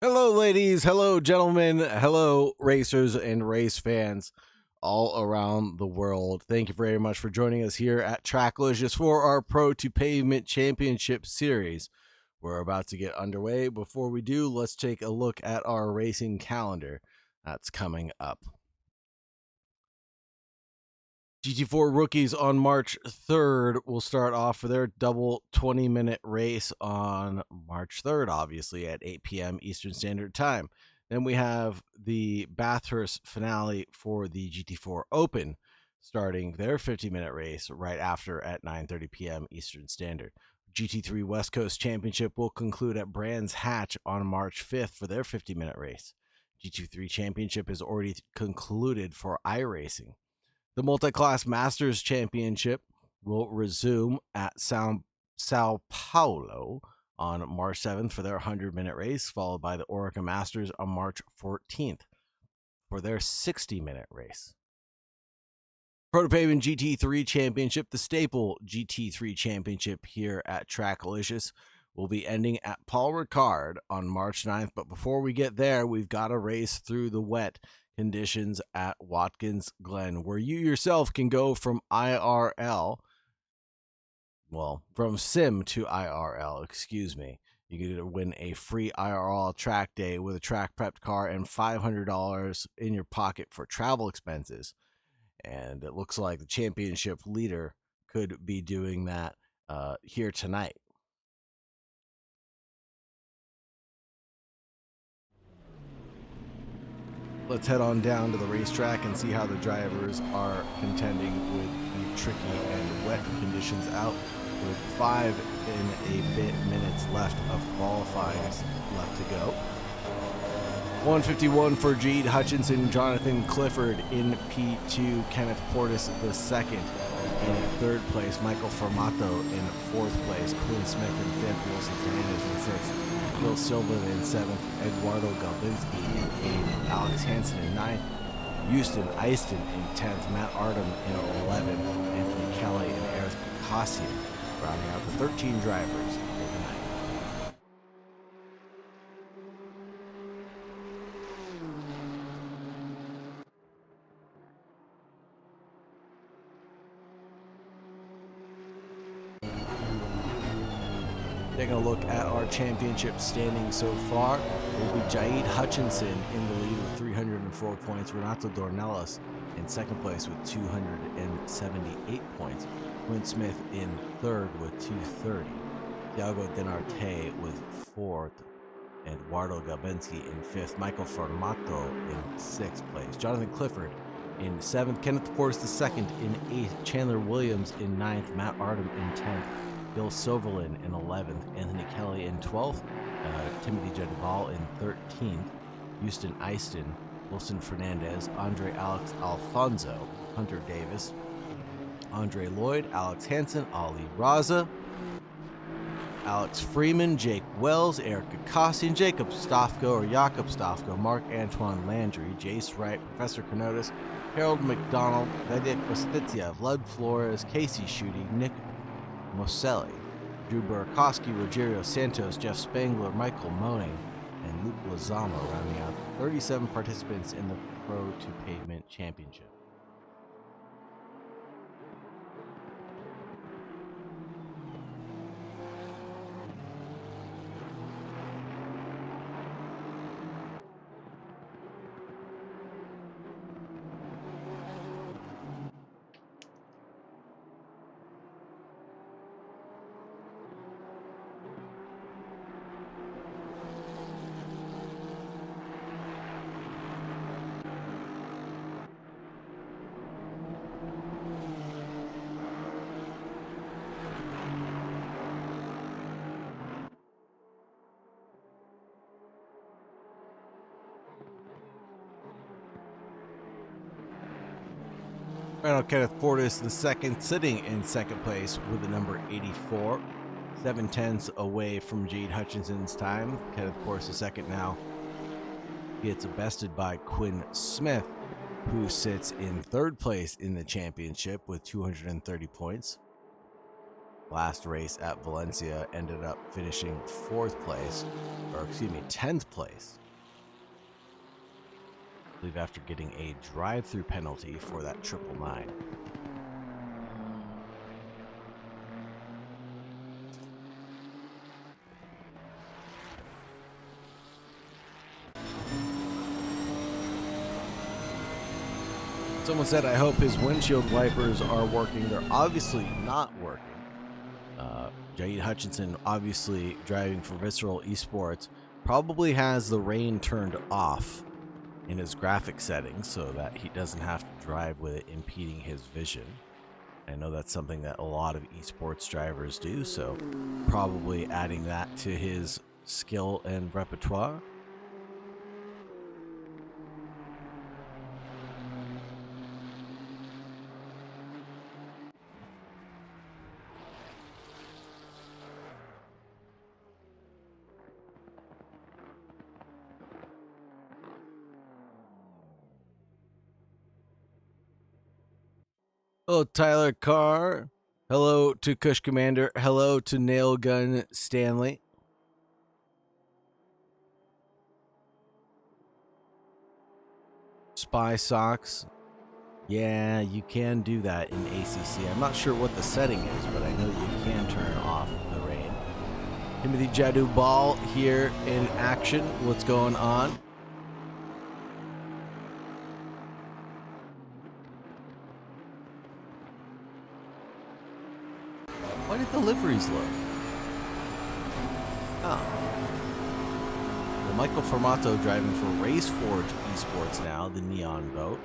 Hello, ladies. Hello, gentlemen. Hello, racers and race fans all around the world. Thank you very much for joining us here at Tracklicious for our Pro to Pavement Championship Series. We're about to get underway. Before we do, let's take a look at our racing calendar that's coming up. GT4 rookies on March 3rd will start off for their double 20-minute race on March 3rd, obviously at 8 p.m. Eastern Standard Time. Then we have the Bathurst finale for the GT4 Open, starting their 50-minute race right after at 9:30 p.m. Eastern Standard. GT3 West Coast Championship will conclude at Brands Hatch on March 5th for their 50-minute race. GT3 Championship is already concluded for iRacing. The Multi-Class Masters Championship will resume at Sao Paulo on March 7th for their 100-minute race, followed by the Orica Masters on March 14th for their 60-minute race. Pro to Pavement GT3 Championship, the staple GT3 Championship here at Tracklicious, will be ending at Paul Ricard on March 9th. But before we get there, we've got to race through the wet conditions at Watkins Glen, where you yourself can go from from sim to IRL, excuse me. You can win a free IRL track day with a track prepped car and $500 in your pocket for travel expenses. And it looks like the championship leader could be doing that here tonight. Let's head on down to the racetrack and see how the drivers are contending with the tricky and wet conditions out, with 5 and a bit minutes left of qualifying left to go. 151 for Jade Hutchinson, Jonathan Clifford in P2, Kenneth Portis the second. In third place, Michael Formato in fourth place, Quinn Smith in fifth, Wilson Fernandez in sixth, Bill Silva in seventh, Eduardo Galbinski in eighth, Alex Hansen in ninth, Houston Eiston in 10th, Matt Artem in 11th, Anthony Kelly and Eric Cassian rounding out the 13 drivers for the night. Taking a look at our championship standings so far, it will be Jade Hutchinson in the lead with 304 points, Renato Dornelis in second place with 278 points, Quinn Smith in third with 230, Thiago Denarte with fourth, and Eduardo Galbinski in fifth, Michael Formato in sixth place, Jonathan Clifford in seventh, Kenneth Portis the second in eighth, Chandler Williams in ninth, Matt Artem in 10th, Bill Silverlin in 11th, Anthony Kelly in 12th, Timothy Jedebal in 13th, Houston Eiston, Wilson Fernandez, Andre Alex Alfonso, Hunter Davis, Andre Lloyd, Alex Hansen, Ali Raza, Alex Freeman, Jake Wells, Eric Cassian, Jacob Stofko, Mark Antoine Landry, Jace Wright, Professor Kanotis, Harold McDonald, Vedek Kostitsia, Vlad Flores, Casey Schutte, Nick Moselli, Drew Burakovsky, Rogerio Santos, Jeff Spangler, Michael Moning, and Luke Lozano rounding out 37 participants in the Pro to Pavement Championship. Right now, Kenneth Portis the second, sitting in second place with the number 84, 7/10 away from Jade Hutchinson's time. Kenneth Portis the second now gets bested by Quinn Smith, who sits in third place in the championship with 230 points. last race at Valencia ended up finishing 4th place, or excuse me, 10th place. I believe after getting a drive-through penalty for that 999. Someone said, I hope his windshield wipers are working. They're obviously not working. Jaid Hutchinson, obviously driving for Visceral Esports, probably has the rain turned off in his graphic settings so that he doesn't have to drive with it impeding his vision. I know that's something that a lot of esports drivers do, so probably adding that to his skill and repertoire. Hello, Tyler Carr. Hello to Kush Commander. Hello to Nail Gun Stanley. Spy Socks. Yeah, you can do that in ACC. I'm not sure what the setting is, but I know you can turn off the rain. Timothy Jadu Ball here in action. What's going on? Why did the liveries load? Oh. Well, Michael Formato driving for Raceforge Esports now, the neon boat.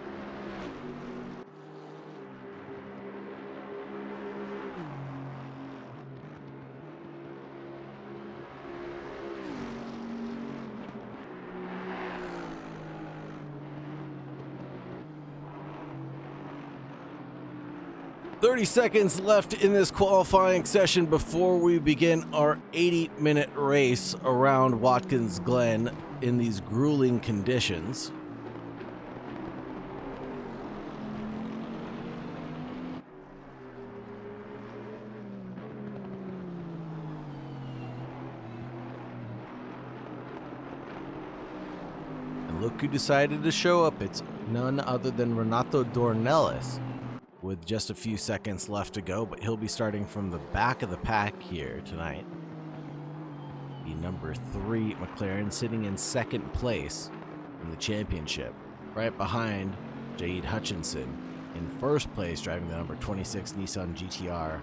"30 seconds left in this qualifying session before we begin our 80-minute race around Watkins Glen in these grueling conditions." And look who decided to show up. It's none other than Renato Dornelis, with just a few seconds left to go, but he'll be starting from the back of the pack here tonight. The number 3 McLaren sitting in 2nd place in the championship, right behind Jaid Hutchinson in 1st place driving the number 26 Nissan GTR.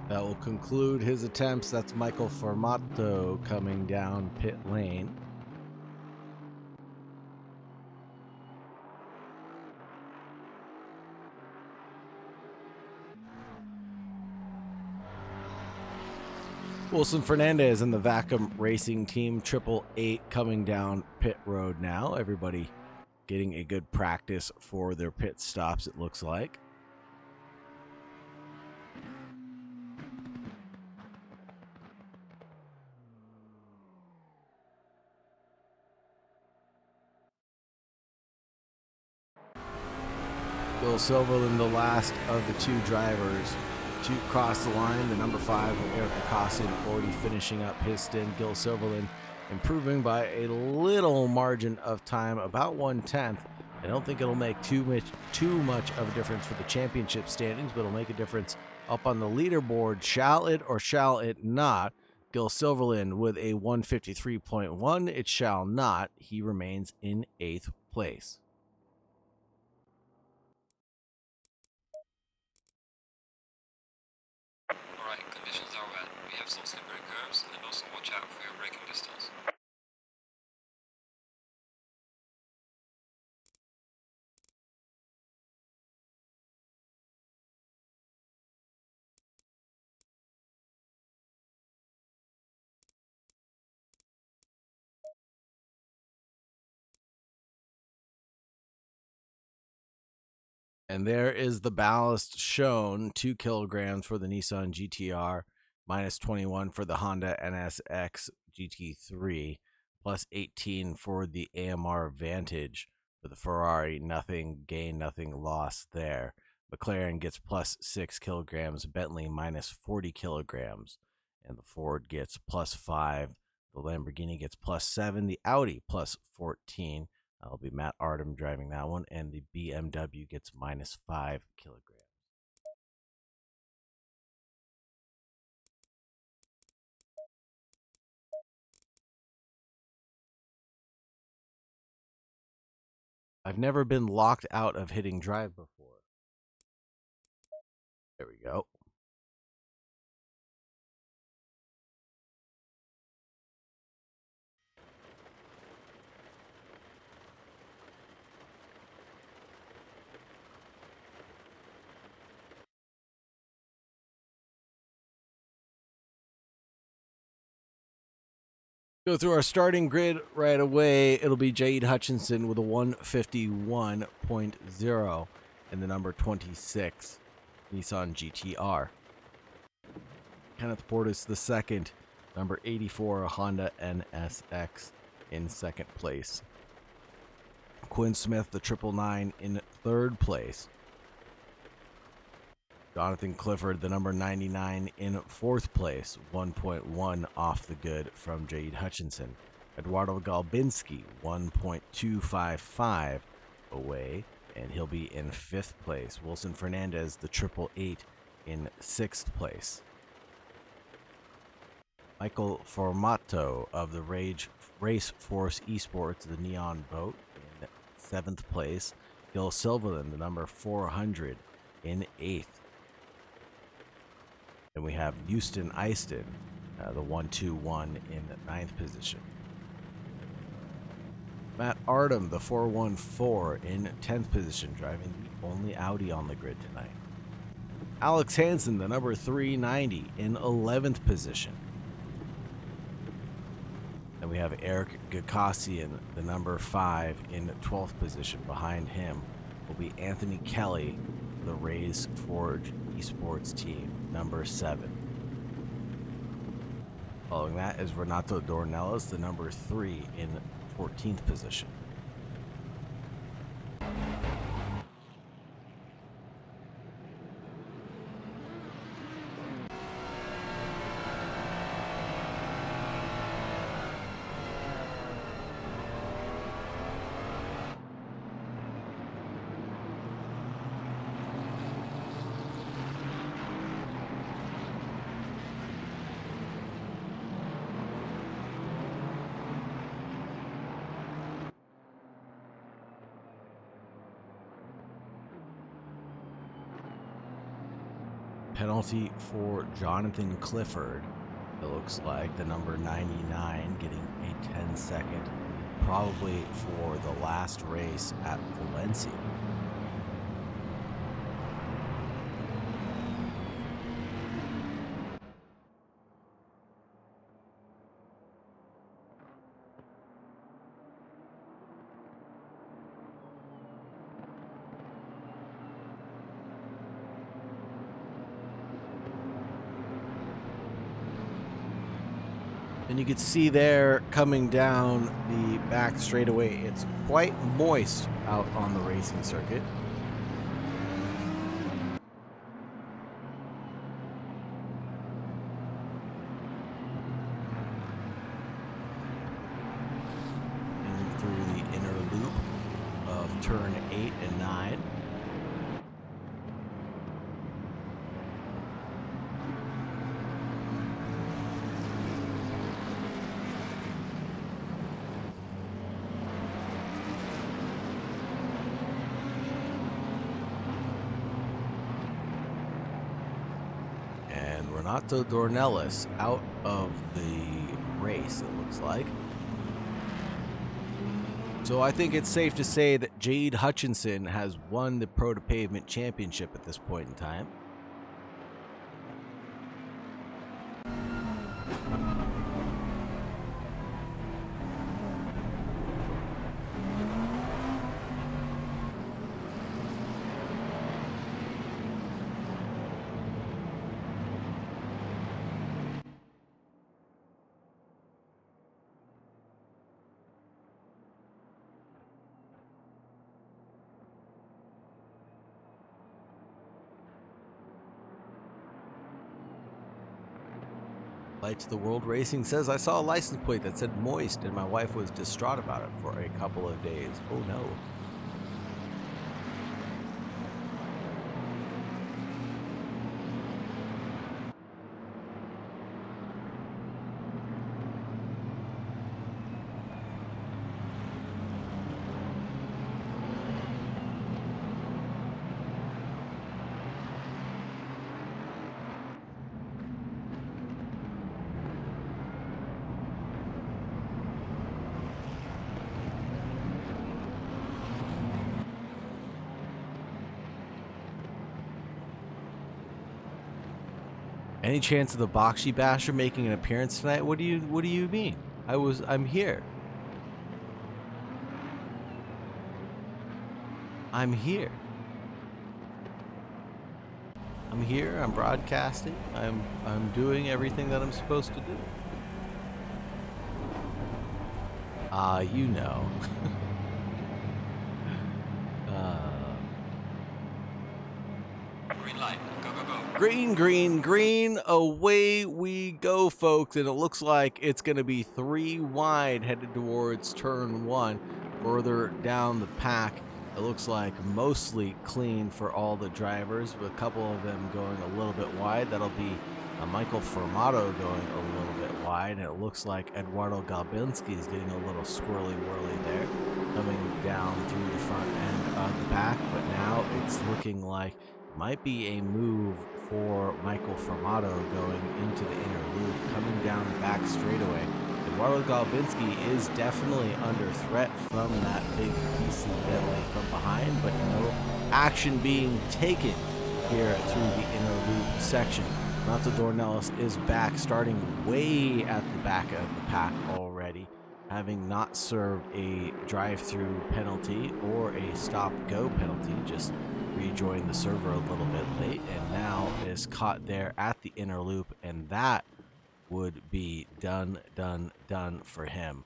That will conclude his attempts. That's Michael Formato coming down pit lane. Wilson Fernandez and the Vacuum Racing Team 888 coming down pit road now. Everybody getting a good practice for their pit stops, it looks like. Gil Silverland, the last of the 2 drivers to cross the line. The number 5, Eric Cossin, already finishing up his stint. Gil Silverland improving by a little margin of time, about 1/10. I don't think it'll make too much of a difference for the championship standings, but it'll make a difference up on the leaderboard. Shall it or shall it not? Gil Silverland with a 153.1. It shall not. He remains in 8th place. Alright, conditions are wet. We have some slippery curves and also watch out for your braking distance. And there is the ballast shown, 2 kilograms for the Nissan GTR, minus 21 for the Honda NSX GT3, plus 18 for the AMR Vantage. For the Ferrari, nothing gain, nothing lost there. McLaren gets plus 6 kilograms, Bentley minus 40 kilograms, and the Ford gets plus 5. The Lamborghini gets plus 7, the Audi plus 14. That'll be Matt Artem driving that one, and the BMW gets minus 5 kilograms. I've never been locked out of hitting drive before. There we go. Go through our starting grid right away. It'll be Jade Hutchinson with a 151.0 and the number 26 Nissan GTR. Kenneth Portis the second, number 84 Honda NSX in second place. Quinn Smith the 999 in third place. Jonathan Clifford, the number 99, in fourth place, 1.1 off the good from Jade Hutchinson. Eduardo Galbinski, 1.255 away, and he'll be in fifth place. Wilson Fernandez, the 888, in sixth place. Michael Formato of the Race Force Esports, the Neon Boat, in seventh place. Gil Silverland, the number 400, in eighth. And we have Houston Eiston, the 121, in ninth position. Matt Artem, the 414, in 10th position, driving the only Audi on the grid tonight. Alex Hansen, the number 390, in 11th position. And we have Eric Gakassian, the number 5, in 12th position. Behind him will be Anthony Kelly, the Race Forge Esports team, number 7. Following that is Renato Dornelis, the number 3, in 14th position. Penalty for Jonathan Clifford. It looks like the number 99 getting a 10-second, probably for the last race at Valencia. And you can see there coming down the back straightaway, it's quite moist out on the racing circuit. And through the inner loop of turn 8 and 9. Renato Dornelis out of the race, it looks like. So I think it's safe to say that Jade Hutchinson has won the Pro to Pavement Championship at this point in time. Light to the World Racing says, I saw a license plate that said moist and my wife was distraught about it for a couple of days. Oh no. Any chance of the Bakshi Basher making an appearance tonight? What do you mean? I'm here. I'm here. I'm here, I'm broadcasting, I'm doing everything that I'm supposed to do. You know. Green light. Go, go, go. Green, green, green. Away we go, folks. And it looks like it's going to be 3 wide headed towards turn 1. Further down the pack, it looks like mostly clean for all the drivers, with a couple of them going a little bit wide. That'll be Michael Formato going a little bit wide. And it looks like Eduardo Galbinski is getting a little squirrely-whirly there, coming down through the front end of the pack. But now it's looking like might be a move for Michael Formato going into the inner loop, coming down the back straightaway. Eduardo Galbinski is definitely under threat from that big piece of Bentley from behind, but no action being taken here through the inner loop section. Renato Dornelis is back, starting way at the back of the pack already, having not served a drive-through penalty or a stop-go penalty, just rejoined the server a little bit late, and now is caught there at the inner loop, and that would be done for him.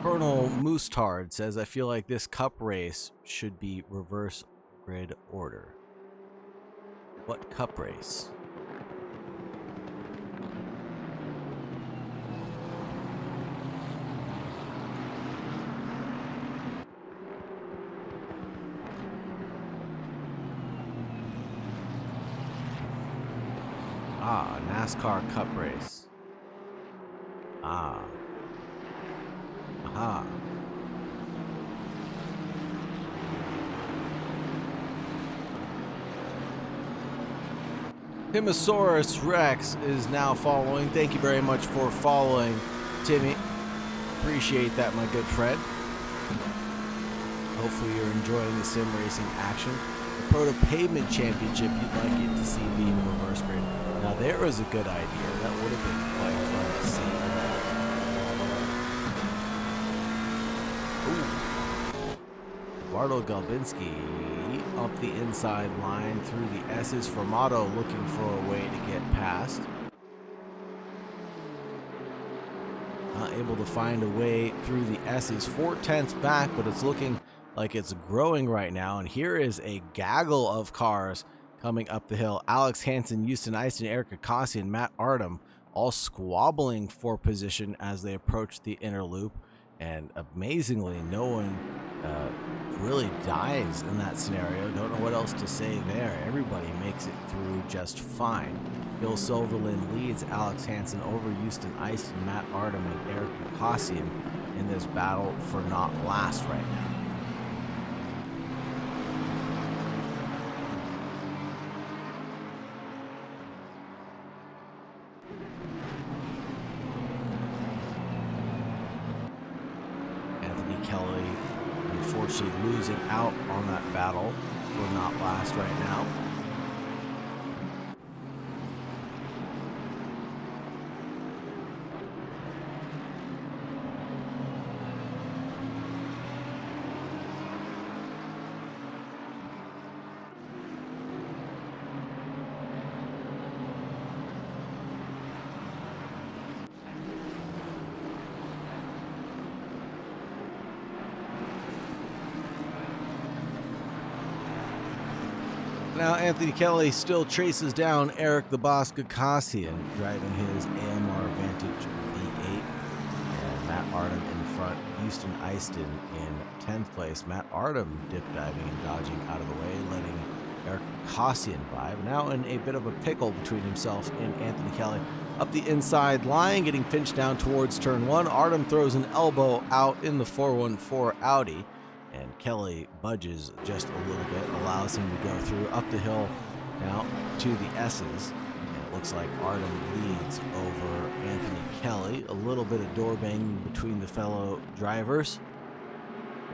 Colonel Moostard says, I feel like this cup race should be reverse grid order. What cup race? Ah, NASCAR Cup race. Ah. Aha. Timosaurus Rex is now following. Thank you very much for following, Timmy. Appreciate that, my good friend. Hopefully you're enjoying the sim racing action. The Proto Pavement Championship, you'd like it to see being reverse grid. Now there was a good idea. That would have been quite fun to see. Ooh. Eduardo Galbinski up the inside line through the S's. Formato looking for a way to get past. Not able to find a way through the S's. 4/10 back, but it's looking like it's growing right now. And here is a gaggle of cars coming up the hill. Alex Hansen, Houston Eiston, Eric Akasi, and Matt Artem all squabbling for position as they approach the inner loop. And amazingly, no one really dies in that scenario. Don't know what else to say there. Everybody makes it through just fine. Bill Silverlin leads Alex Hansen over Houston Eiston, Matt Artem, and Eric Akasi in this battle for not last right now. Kelly unfortunately losing out on that battle for not last right now. Now Anthony Kelly still traces down Eric the Boss Gagosian, driving his AMR Vantage V8. And Matt Artem in front, Houston Easton in 10th place. Matt Artem dip diving and dodging out of the way, letting Eric Gagosian by. Now in a bit of a pickle between himself and Anthony Kelly. Up the inside line, getting pinched down towards turn 1. Artem throws an elbow out in the 414 Audi, and Kelly budges just a little bit, allows him to go through up the hill now to the S's. And it looks like Artem leads over Anthony Kelly. A little bit of door banging between the fellow drivers,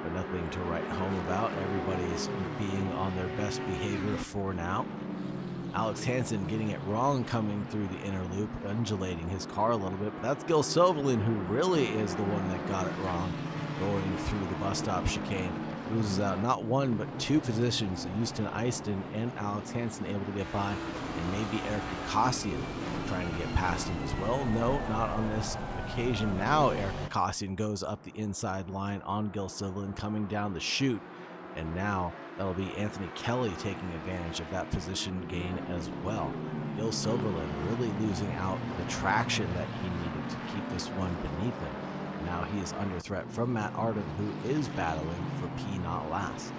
but nothing to write home about. Everybody's being on their best behavior for now. Alex Hansen getting it wrong coming through the inner loop, undulating his car a little bit. But that's Gil Silverland, who really is the one that got it wrong, going through the bus stop chicane. Loses out not one, but 2 positions. Houston Easton and Alex Hansen able to get by, and maybe Eric Gagosian trying to get past him as well. No, not on this occasion. Now Eric Gagosian goes up the inside line on Gil Silverland, coming down the chute. And now that'll be Anthony Kelly taking advantage of that position gain as well. Gil Silverland really losing out the traction that he needed to keep this one beneath him. Now he is under threat from Matt Artem, who is battling for P not last.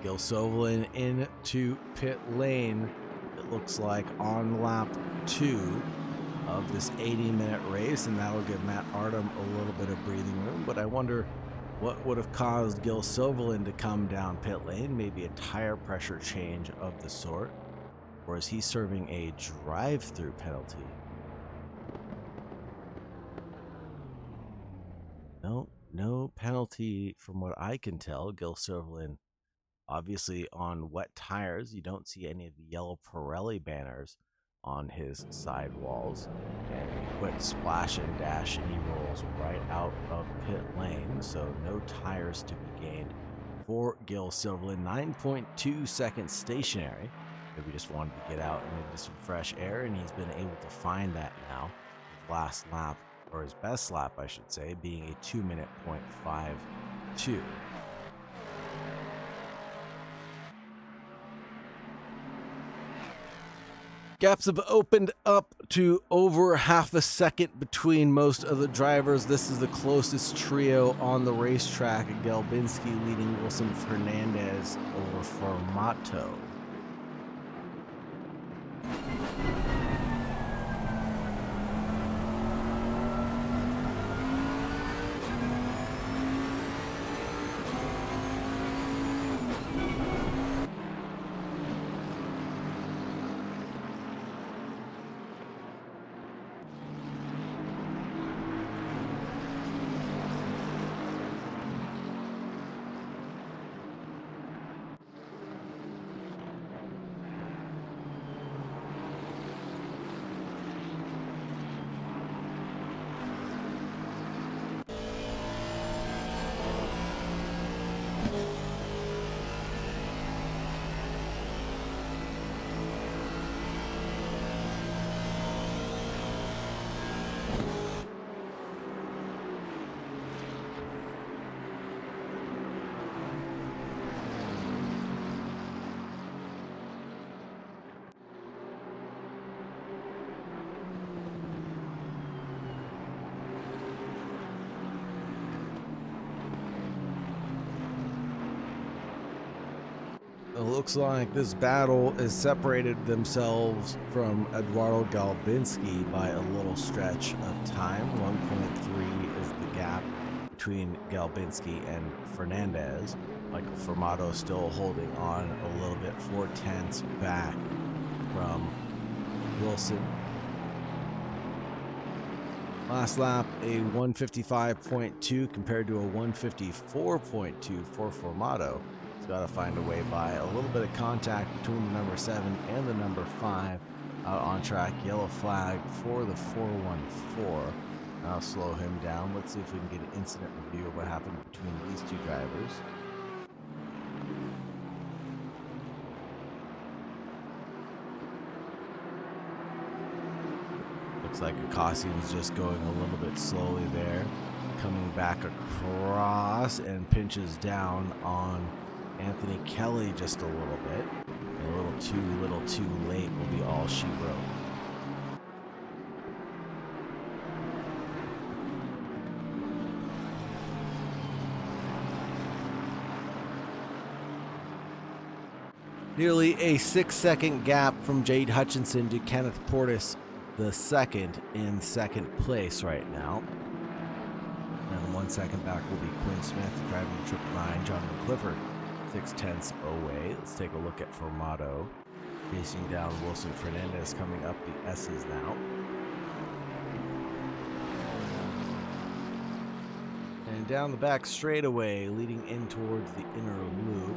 Gil Silverland into pit lane, it looks like, on lap 2 of this 80-minute race, and that'll give Matt Artem a little bit of breathing room. But I wonder what would have caused Gil Silverland to come down pit lane. Maybe a tire pressure change of the sort, or is he serving a drive-through penalty? No penalty from what I can tell. Gil Silverland obviously on wet tires. You don't see any of the yellow Pirelli banners on his side walls. And a quick splash and dash, and he rolls right out of pit lane. So no tires to be gained for Gil Silverland. 9.2 seconds stationary. Maybe just wanted to get out into some fresh air, and he's been able to find that now. His last lap, or his best lap, I should say, being a 2-minute .52. Gaps have opened up to over half a second between most of the drivers. This is the closest trio on the racetrack. Galbinski leading Wilson Fernandez over Formato. It looks like this battle has separated themselves from Eduardo Galbinski by a little stretch of time. 1.3 is the gap between Galbinski and Fernandez. Michael Formato still holding on a little bit, 4/10 back from Wilson. Last lap, a 155.2 compared to a 154.2 for Formato. He's got to find a way by a little bit of contact between the number 7 and the number 5 out on track. Yellow flag for the 414. I'll slow him down. Let's see if we can get an incident review of what happened between these two drivers. Looks like Akasian's just going a little bit slowly there. Coming back across and pinches down on Anthony Kelly just a little bit. And a little too late will be all she wrote. Nearly a 6-second gap from Jade Hutchinson to Kenneth Portis, the second in second place right now. And 1 second back will be Quinn Smith driving the 999. Jonathan Clifford 0.6 away. Let's take a look at Formato. Chasing down Wilson Fernandez, coming up the S's now. And down the back straightaway, leading in towards the inner loop.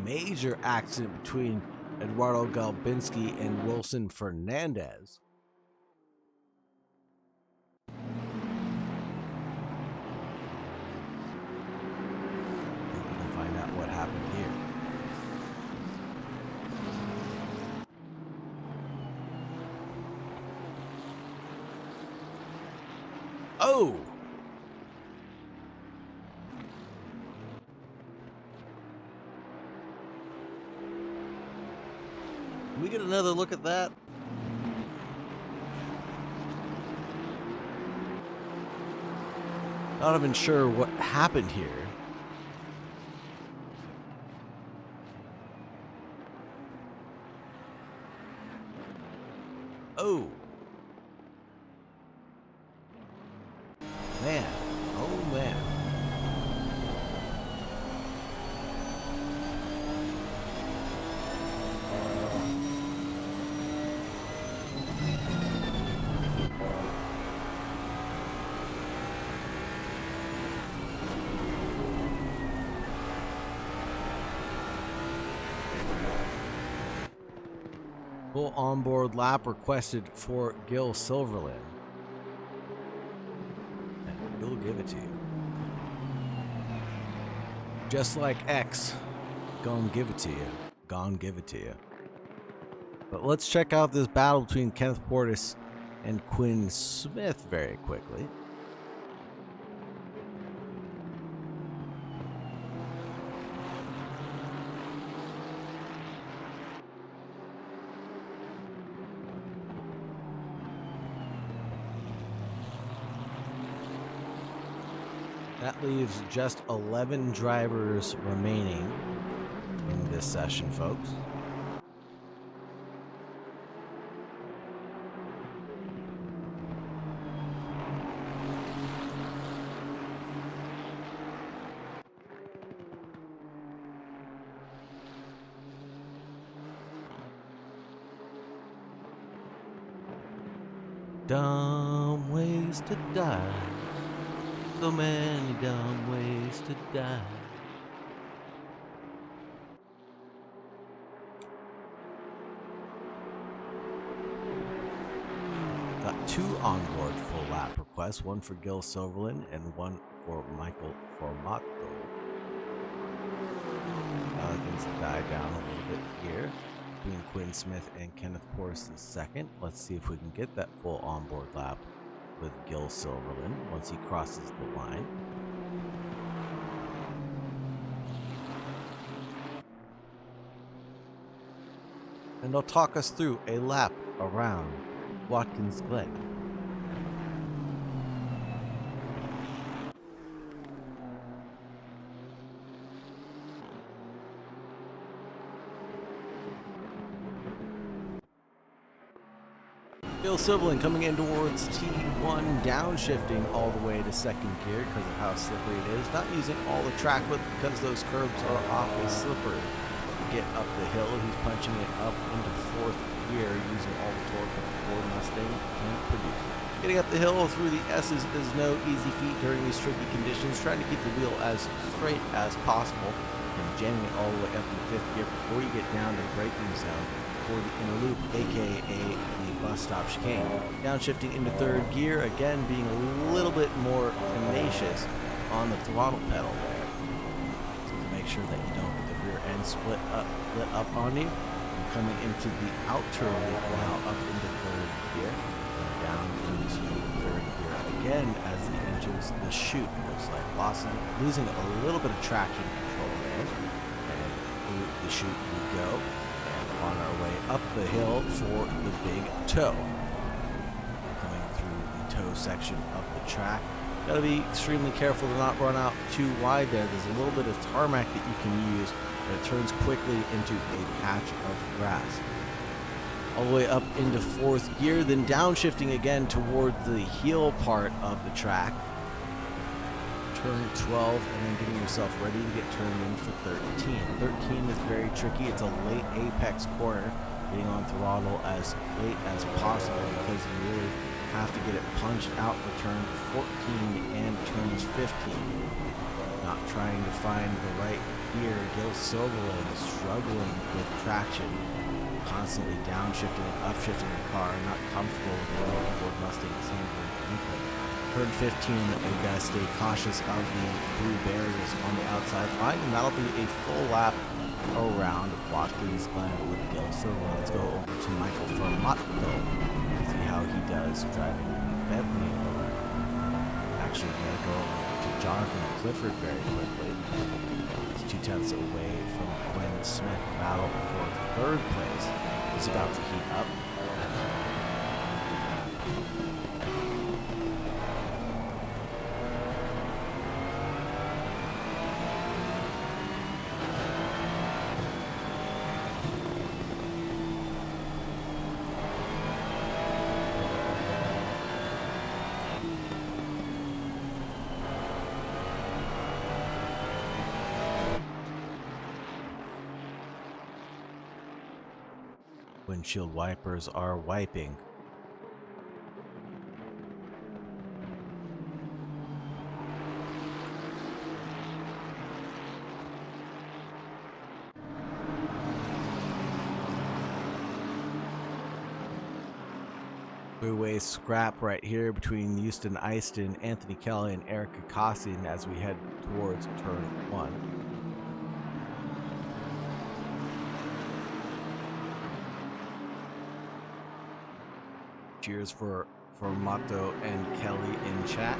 Major accident between Eduardo Galbinski and Wilson Fernandez. We can find out what happened here. Oh! Can we get another look at that? Not even sure what happened here. Oh. Man. Oh, man. Full onboard lap requested for Gil Silverland. And we'll give it to you. Just like X, gonna give it to you. Gonna give it to you. But let's check out this battle between Kenneth Portis and Quinn Smith very quickly. That leaves just 11 drivers remaining in this session, folks. Dumb ways to die. So many dumb ways to die. Got 2 onboard full lap requests, one for Gil Silverland and one for Michael Formato. Watkins died down a little bit here. between Quinn Smith and Kenneth Porras II. Let's see if we can get that full onboard lap with Gil Silverland once he crosses the line. And they'll talk us through a lap around Watkins Glen. Gil Silverland coming in towards T1, downshifting all the way to second gear because of how slippery it is. Not using all the track width because those curbs are awfully slippery. To get up the hill, he's punching it up into fourth gear using all the torque that the Ford Mustang can produce. Getting up the hill through the S's is no easy feat during these tricky conditions, trying to keep the wheel as straight as possible and jamming it all the way up in fifth gear before you get down to the braking zone for the inner loop, aka the bus stop chicane. Downshifting into third gear, again being a little bit more tenacious on the throttle pedal there. So to make sure that you don't get the rear end split up on you. And coming into the outer loop now, up into third gear, and down into third gear again as the engines, the chute looks like losing a little bit of traction control there. And through the chute we go. On our way up the hill for the big toe. Coming through the toe section of the track. Gotta be extremely careful to not run out too wide there. There's a little bit of tarmac that you can use, but it turns quickly into a patch of grass. All the way up into fourth gear, then downshifting again toward the heel part of the track. Turn 12 and then getting yourself ready to get turned in for 13. 13 is very tricky. It's a late apex corner, getting on throttle as late as possible because you really have to get it punched out for turn 14 and turns 15. Not trying to find the right gear. Gil Silverland is struggling with traction, constantly downshifting and upshifting the car, not comfortable with the way the Ford Mustang is handling anything. Turn 15, we gotta stay cautious of the blue barriers on the outside line, and that'll be a full lap around Watkins Glen with Gil Silverland. Let's go over to Michael Fermatto, see how he does driving Bentley. Actually, we're gonna go over to Jonathan Clifford very quickly. He's 2 tenths away from Quinn Smith. Battle for third place is about to heat up. Windshield wipers are wiping. Three-way scrap right here between Houston Easton, Anthony Kelly, and Eric Kakassian as we head towards turn 1. Cheers for Mato and Kelly in chat.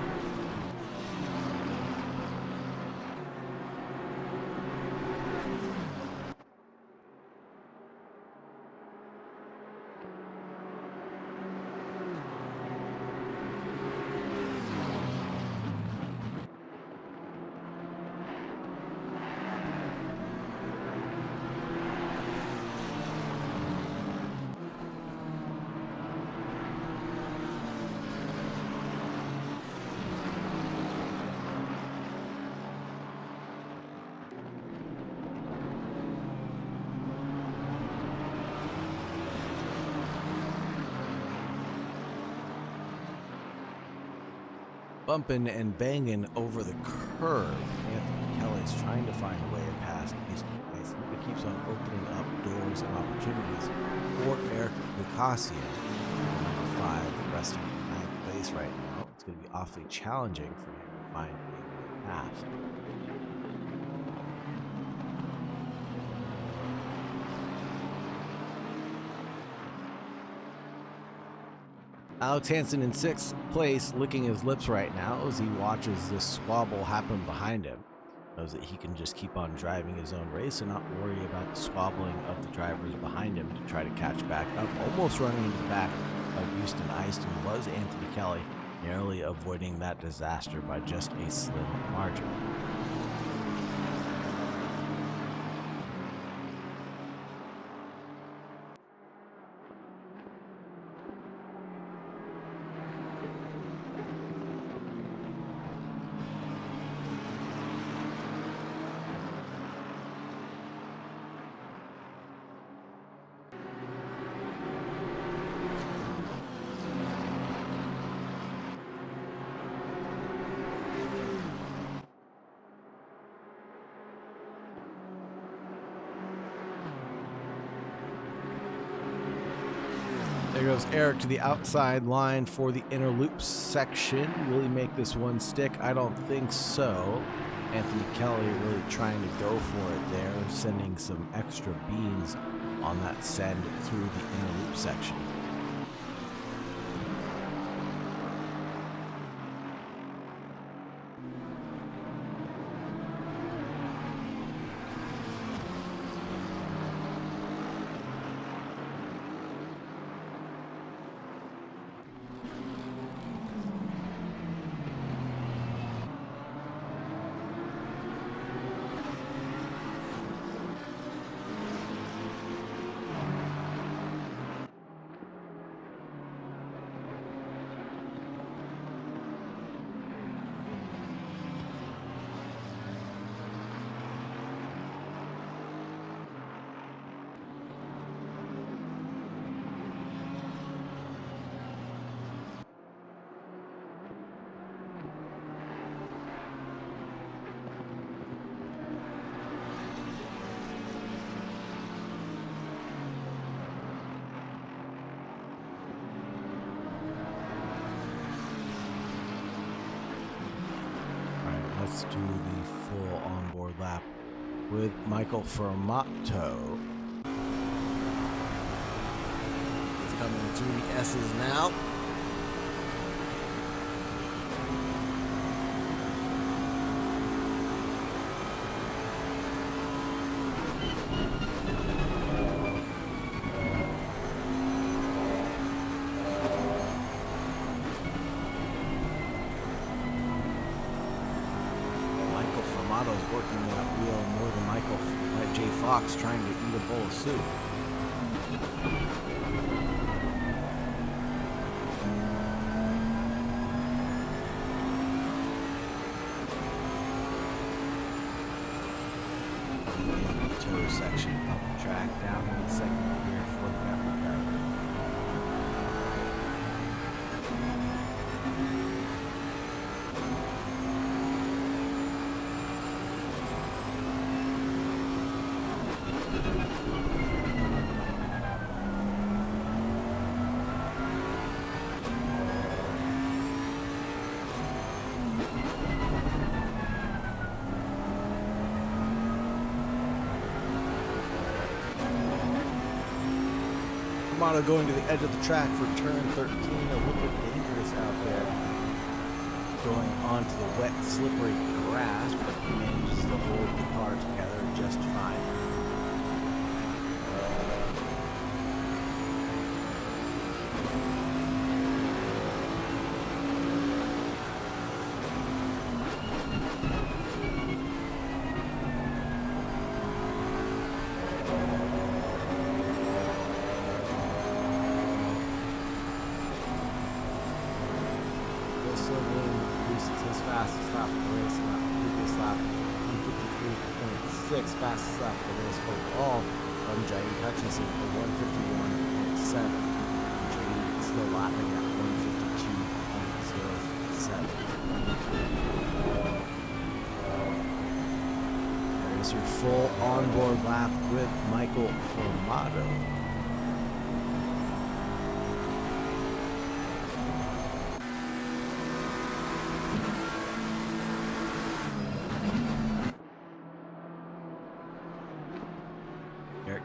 Bumping and banging over the curb. Anthony Kelly's trying to find a way past Houston Easton, but keeps on opening up doors and opportunities for Eric Kakassian. Number 5, resting in 9th place right now. It's going to be awfully challenging for him to find a way past. Alex Hansen in 6th place, licking his lips right now as he watches this squabble happen behind him. Knows that he can just keep on driving his own race and not worry about the squabbling of the drivers behind him to try to catch back up. Almost running into the back of Houston Easton was Anthony Kelly, narrowly avoiding that disaster by just a slim margin. There goes Eric to the outside line for the inner loop section. Will he make this one stick? I don't think so. Anthony Kelly really trying to go for it there, sending some extra beans on that send through the inner loop section. Let's do the full onboard lap with Michael Fermato. He's coming through the S's now. Working that wheel more than J. Fox trying to eat a bowl of soup. The toe section of the track down in the second gear for the Pavement driver. Fermato going to the edge of the track for turn 13, a little bit dangerous out there. Going onto the wet, slippery grass, but he manages to hold the car together just fine. His fastest lap of the race, previous lap, 153.6, fastest lap of the race overall from Jaid Hutchinson for 151.7. Jaid still lapping at 152.07. There's your full onboard lap with Michael Fermato.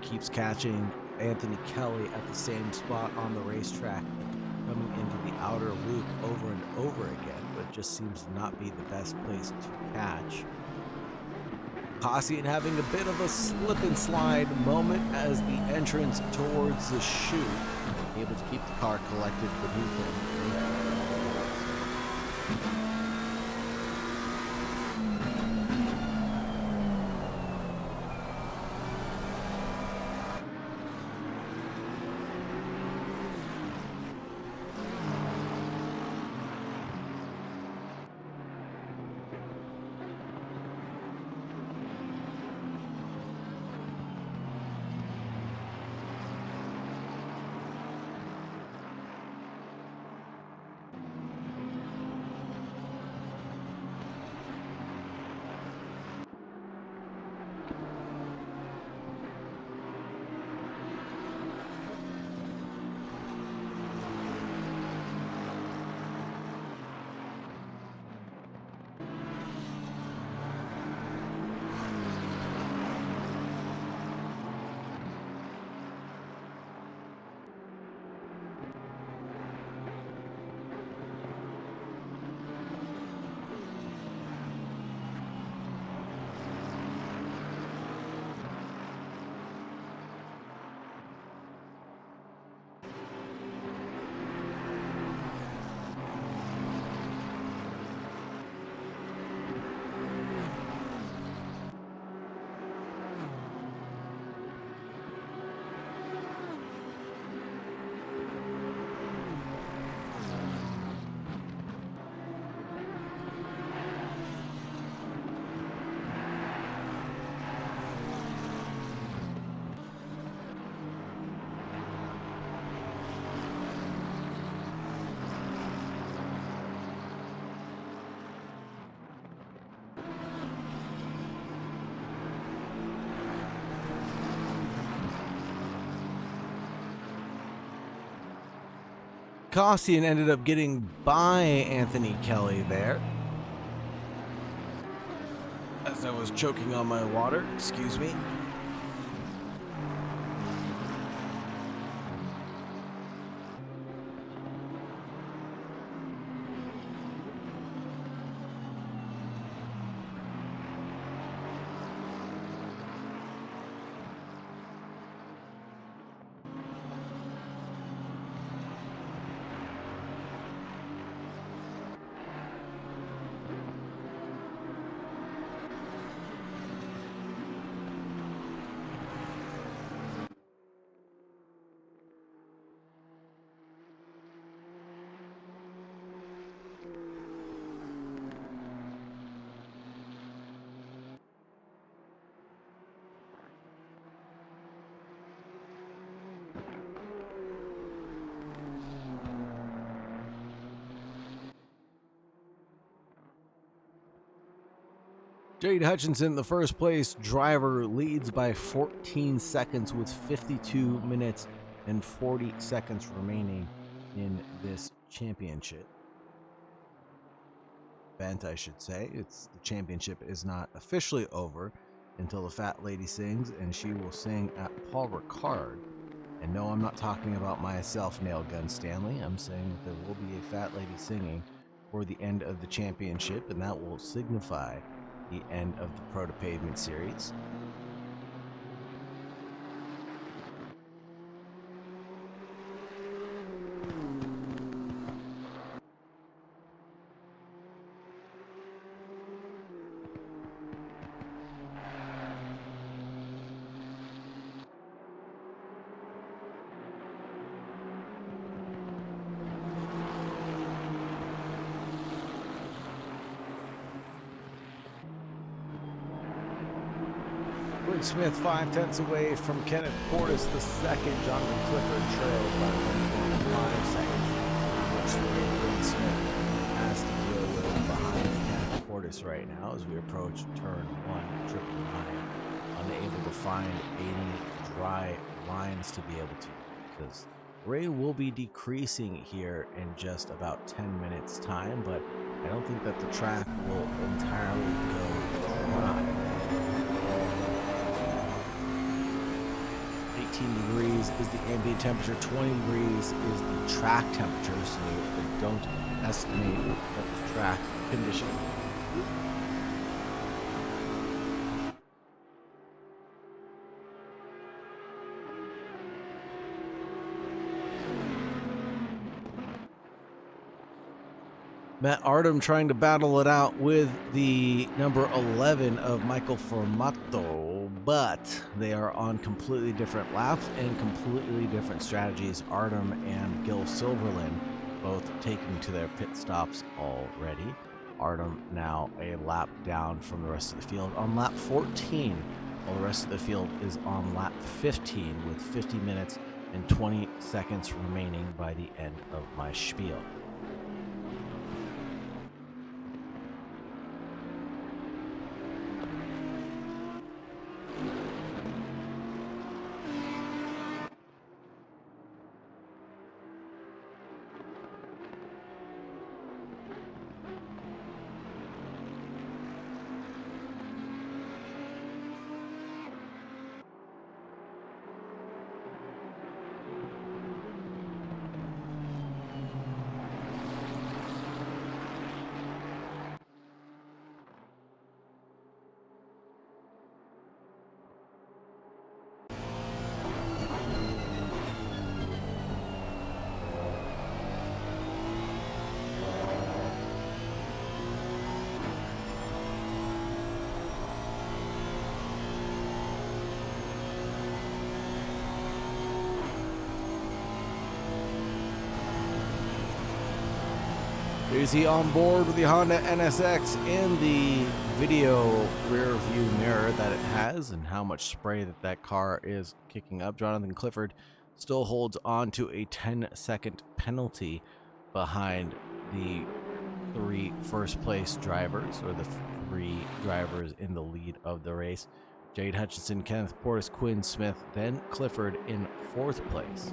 Keeps catching Anthony Kelly at the same spot on the racetrack, coming into the outer loop over and over again, but it just seems to not be the best place to catch. Kasian having a bit of a slip and slide moment as the entrance towards the chute, able to keep the car collected beneath him. Kasian ended up getting by Anthony Kelly there. As I was choking on my water, excuse me. Jade Hutchinson, the first place driver, leads by 14 seconds with 52 minutes and 40 seconds remaining in this championship event, I should say. The championship is not officially over until the fat lady sings, and she will sing at Paul Ricard. And no, I'm not talking about myself, Nail Gun Stanley. I'm saying that there will be a fat lady singing for the end of the championship, and that will signify the end of the Pro to Pavement series. Smith 5/10 away from Kenneth Portis the second. Jonathan Clifford trails by 1.5 seconds, which Glen Smith has to deal with behind Kenneth Portis right now as we approach turn 1, triple line, unable to find any dry lines to be able to, because rain will be decreasing here in just about 10 minutes time, but I don't think that the track will entirely go dry. 19 degrees is the ambient temperature, 20 degrees is the track temperature, so they don't estimate the track condition. Matt Artem trying to battle it out with the number 11 of Michael Formato, but they are on completely different laps and completely different strategies. Artem and Gil Silverland both taking to their pit stops already. Artem now a lap down from the rest of the field on lap 14, while the rest of the field is on lap 15 with 50 minutes and 20 seconds remaining by the end of my spiel. Is he on board with the Honda NSX and the video rear view mirror that it has and how much spray that car is kicking up? Jonathan Clifford still holds on to a 10-second penalty behind the three first place drivers, or the three drivers in the lead of the race. Jade Hutchinson, Kenneth Portis, Quinn Smith, then Clifford in fourth place.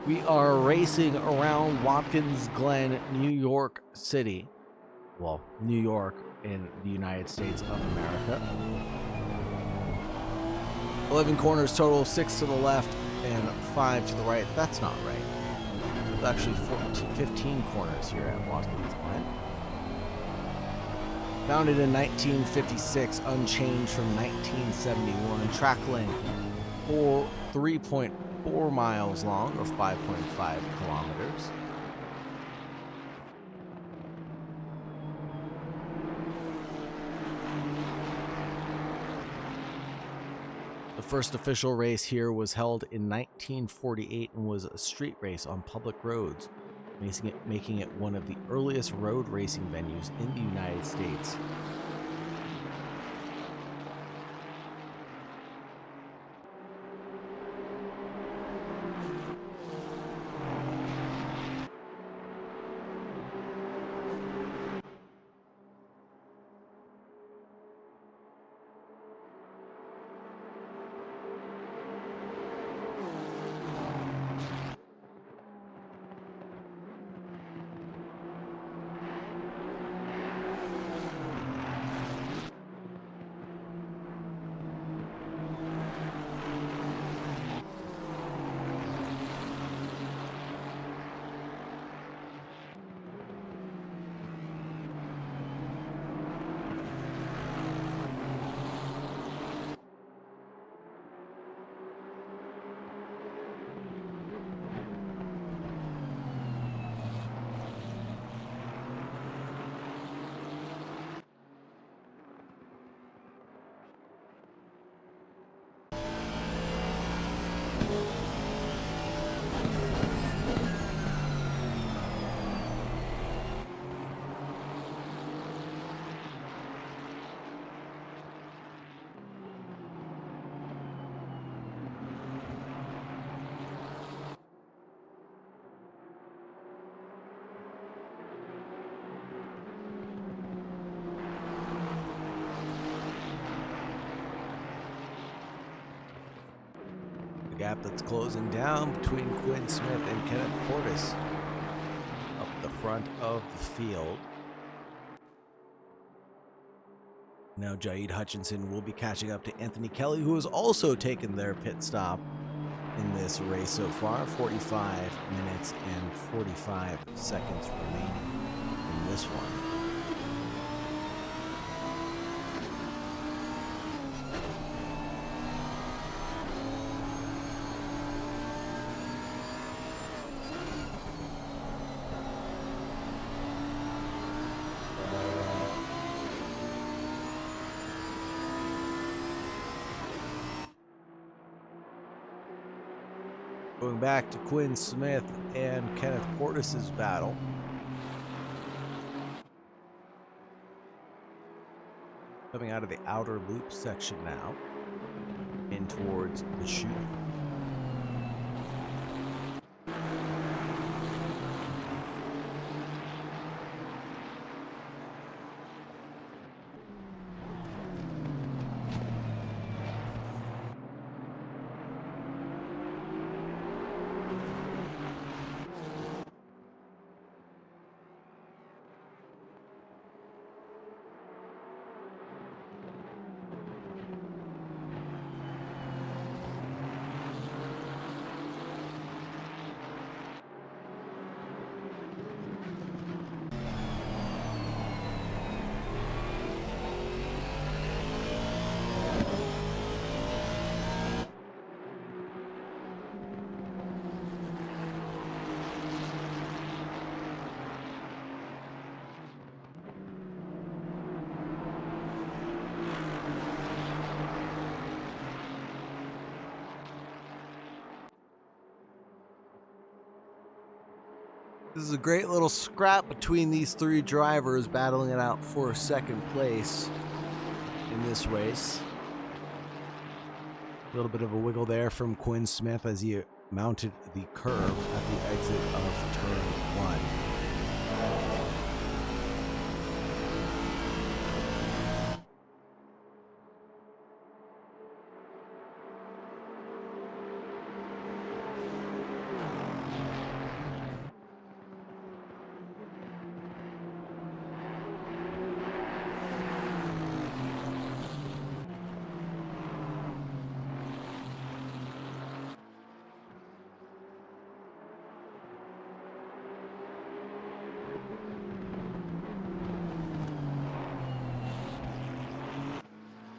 We are racing around Watkins, Glen, New York City. Well, New York in the United States of America. 11 corners total, 6 to the left and 5 to the right. That's not right. There's actually 15 corners here at Watkins, Glen. Founded in 1956, unchanged from 1971. Track length for 3.4 miles long, or 5.5 kilometers. The first official race here was held in 1948 and was a street race on public roads, making it one of the earliest road racing venues in the United States. Gap that's closing down between Quinn Smith and Kenneth Portis up the front of the field. Now Jaid Hutchinson will be catching up to Anthony Kelly, who has also taken their pit stop in this race so far. 45 minutes and 45 seconds remaining in this one. Going back to Quinn Smith and Kenneth Portis' battle. Coming out of the outer loop section now, in towards the chute. This is a great little scrap between these three drivers battling it out for second place in this race. A little bit of a wiggle there from Quinn Smith as he mounted the curve at the exit of turn one.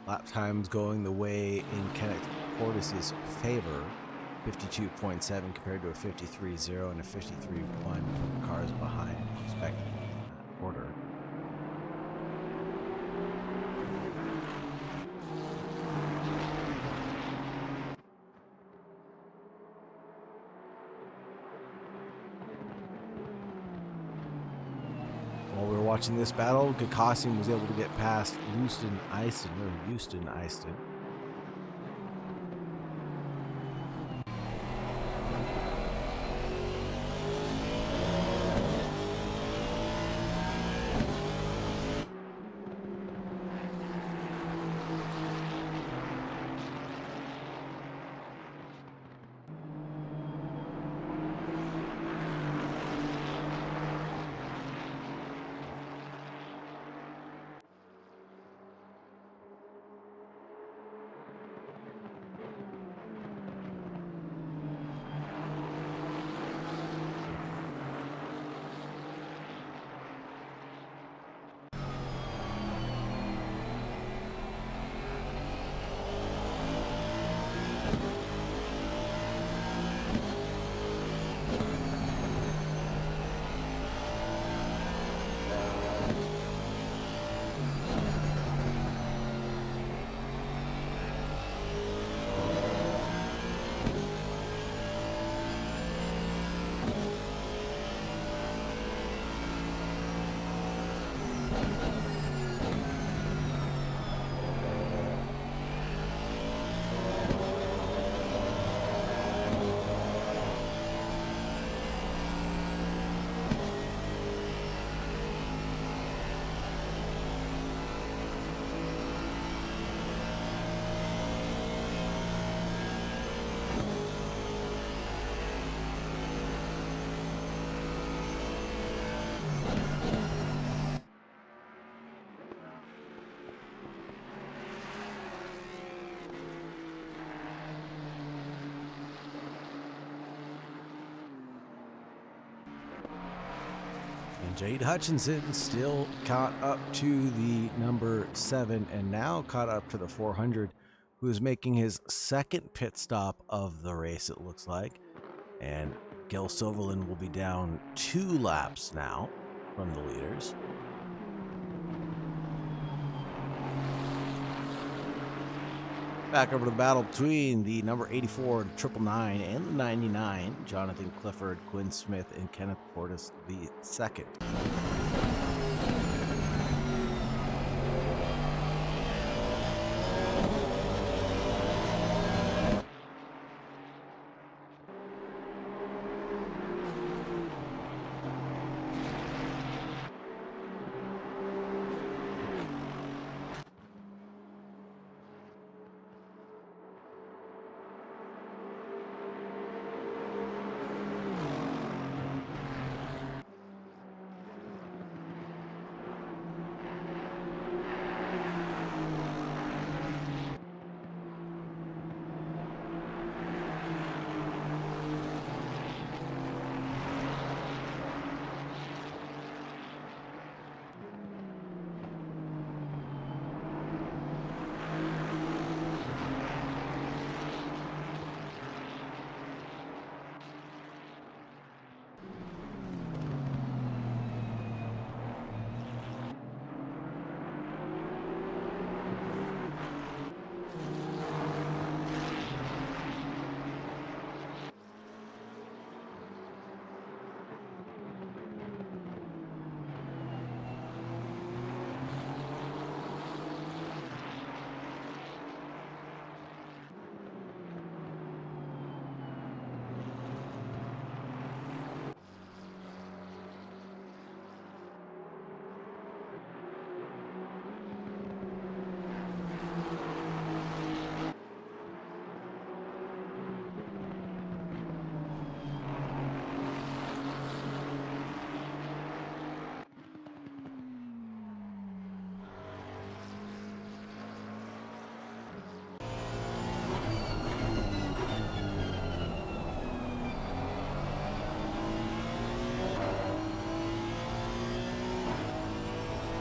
Lap times going the way in Kenneth Portis' favor. 52.7 compared to a 53.0 and a 53.1 cars behind, respectively, in that order. While we were watching this battle, Gakasian was able to get past Houston Eiston. And Jade Hutchinson still caught up to the number 7 and now caught up to the 400, who is making his second pit stop of the race, it looks like. And Gil Silverland will be down 2 laps now from the leaders. Back over to the battle between the number 84, 999, and the 99, Jonathan Clifford, Quinn Smith, and Kenneth Portis the second.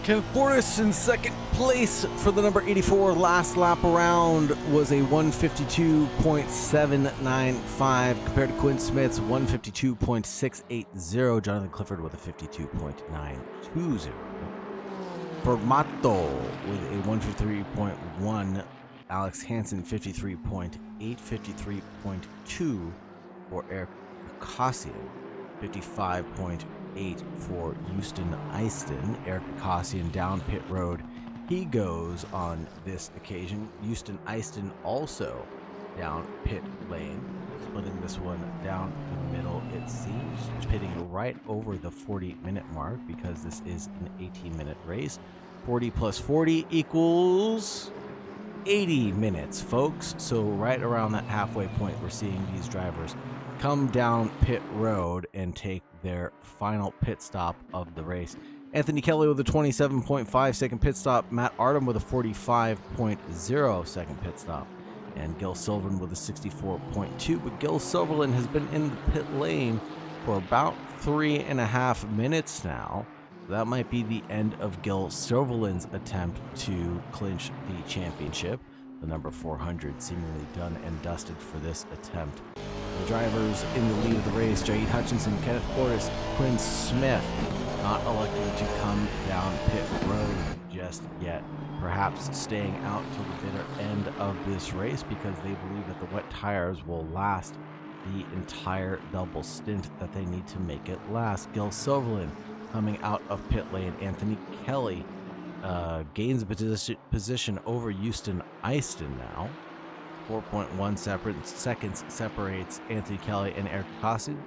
Kenneth Portis in second place for the number 84. Last lap around was a 152.795 compared to Quinn Smith's 152.680. Jonathan Clifford with a 52.920. Formato with a 153.1. Alex Hansen 53.8, 53.2 for Eric Cassian, 55.8 for Houston Eiston. Eric Cassian down pit road. He goes on this occasion. Houston Eiston also down pit lane, splitting this one down the middle, it seems, pitting right over the 40-minute mark because this is an 18-minute race. 40 plus 40 equals 80 minutes, folks. So right around that halfway point, we're seeing these drivers come down pit road and take their final pit stop of the race. Anthony Kelly with a 27.5 second pit stop, Matt Artem with a 45.0 second pit stop, and Gil Silverland with a 64.2. But Gil Silverland has been in the pit lane for about 3.5 minutes now. That might be the end of Gil Silverland's attempt to clinch the championship. The number 400 seemingly done and dusted for this attempt. The drivers in the lead of the race, Jade Hutchinson, Kenneth Portis, Quinn Smith, not electing to come down pit road just yet. Perhaps staying out till the bitter end of this race because they believe that the wet tires will last the entire double stint that they need to make it last. Gil Silverland coming out of pit lane. Anthony Kelly gains a position over Houston Eiston now. 4.1 seconds separates Anthony Kelly and Eric Cassian.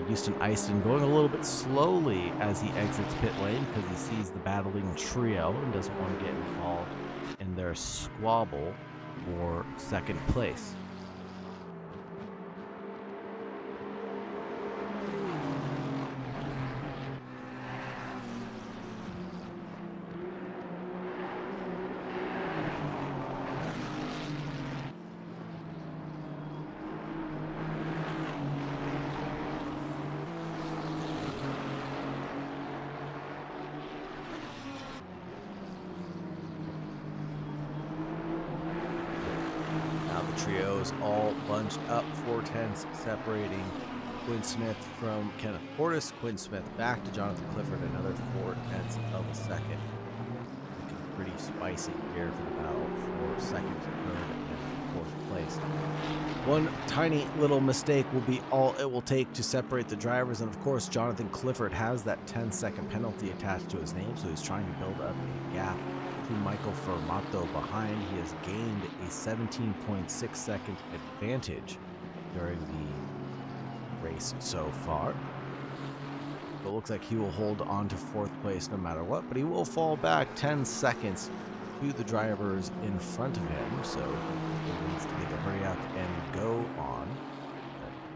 Houston Eiston going a little bit slowly as he exits pit lane because he sees the battling trio and doesn't want to get involved in their squabble for second place. trios all bunched up, 4 tenths separating Quinn Smith from Kenneth Portis. Quinn Smith back to Jonathan Clifford, another 4 tenths of a second. Looking pretty spicy here for the battle for second, third, and fourth place. One tiny little mistake will be all it will take to separate the drivers, and of course Jonathan Clifford has that 10-second penalty attached to his name, so he's trying to build up a gap to Michael Fermato behind. He has gained a 17.6 second advantage during the race so far. It looks like he will hold on to fourth place no matter what, but he will fall back 10 seconds to the drivers in front of him, so he needs to either hurry up and go on,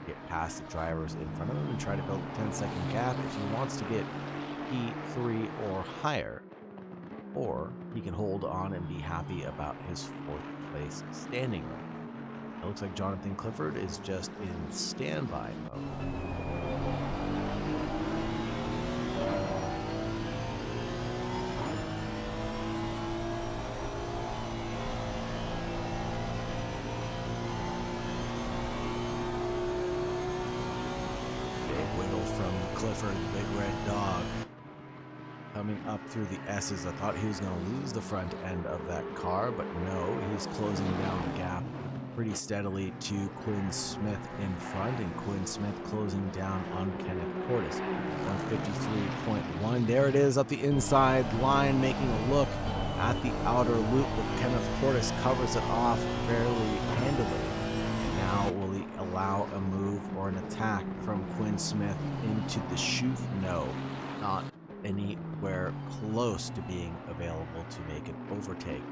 get past the drivers in front of him and try to build a 10-second gap if he wants to get P3 or higher, or he can hold on and be happy about his fourth place standing right. It looks like Jonathan Clifford is just in standby mode. Clifford, the big red dog, coming up through the S's. I thought he was going to lose the front end of that car, but no, he's closing down the gap pretty steadily to Quinn Smith in front, and Quinn Smith closing down on Kenneth Portis. 153.1. There it is up the inside line, making a look at the outer loop, but Kenneth Portis covers it off fairly handily. Now will he allow a move or an attack from Quinn Smith into the chute? No, not anywhere close to being available to make an overtake.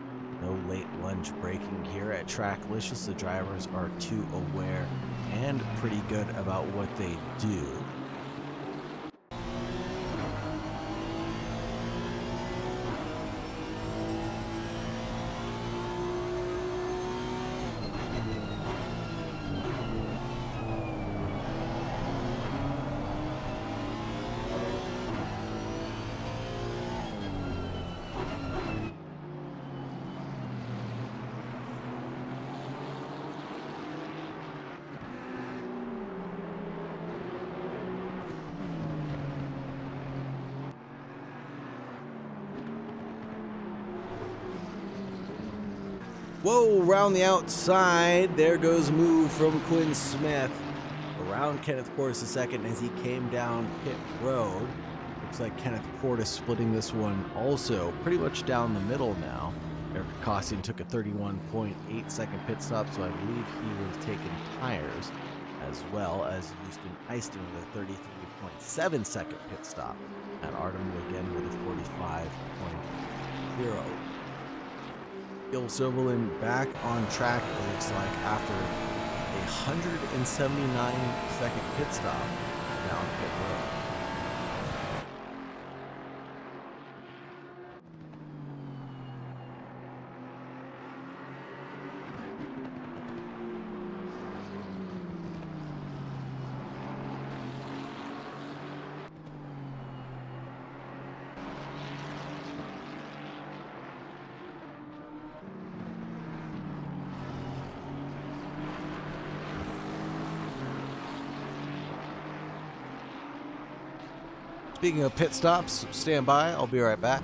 No late lunge braking here at Tracklicious. The drivers are too aware and pretty good about what they do. Whoa, around the outside. There goes a move from Quinn Smith. Around Kenneth Portis a second as he came down pit road. Looks like Kenneth Portis splitting this one also pretty much down the middle now. Eric Kostin took a 31.8 second pit stop, so I believe he was taking tires, as well as Houston Eiston with a 33.7 second pit stop. And Artem again with a 45.0. Gil Silverland back on track, it looks like, after a 179-second pit stop down pit road. Speaking of pit stops, stand by. I'll be right back.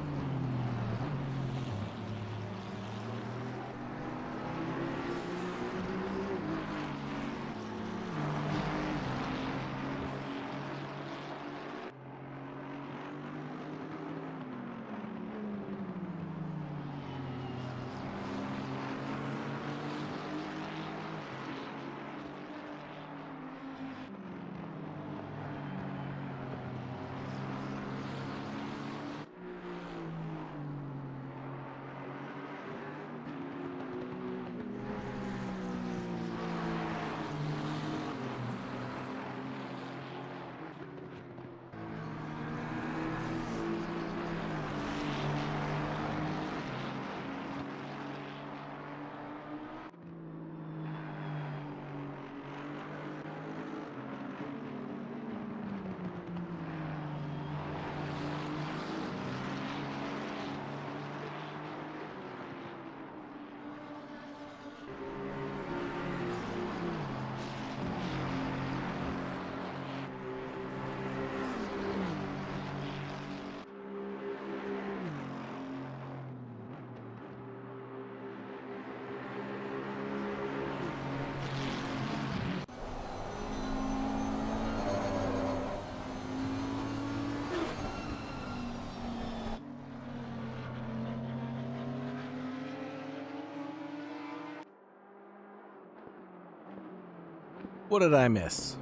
What did I miss?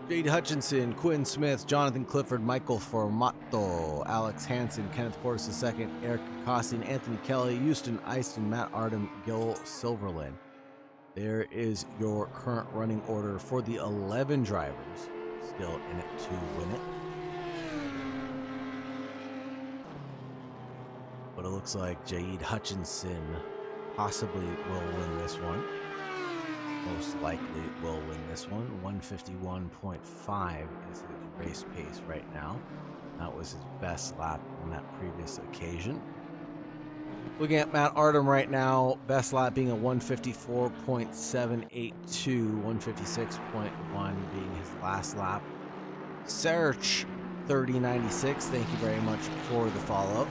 Jade Hutchinson, Quinn Smith, Jonathan Clifford, Michael Formato, Alex Hansen, Kenneth Portis II, Eric Costin, Anthony Kelly, Houston Eiston, Matt Artem, Gil Silverland. There is your current running order for the 11 drivers still in it to win it. But it looks like Jade Hutchinson possibly will win this one. Most likely will win this one. 151.5 is his race pace right now. That was his best lap on that previous occasion. Looking at Matt Artem right now, best lap being a 154.782, 156.1 being his last lap. Serch 3096, thank you very much for the follow-up.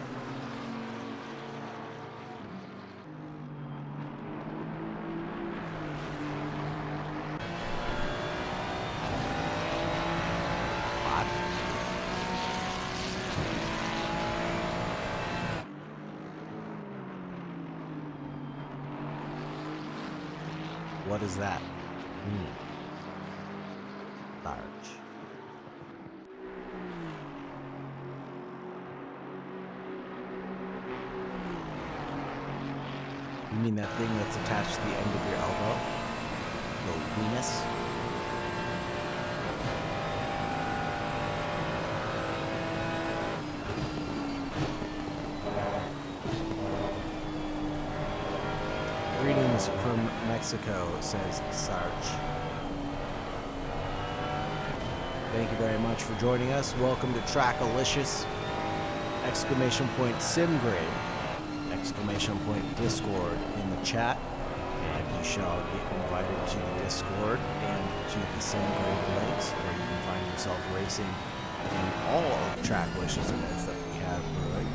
What is that? Large. You mean that thing that's attached to the end of your elbow? Your penis? Greetings from Mexico, says Sarge. Thank you very much for joining us. Welcome to Trackalicious! Exclamation point SimGrid! Exclamation point Discord in the chat. And you shall get invited to the Discord and to the SimGrid links where you can find yourself racing in all of the Trackalicious events that we have brewing.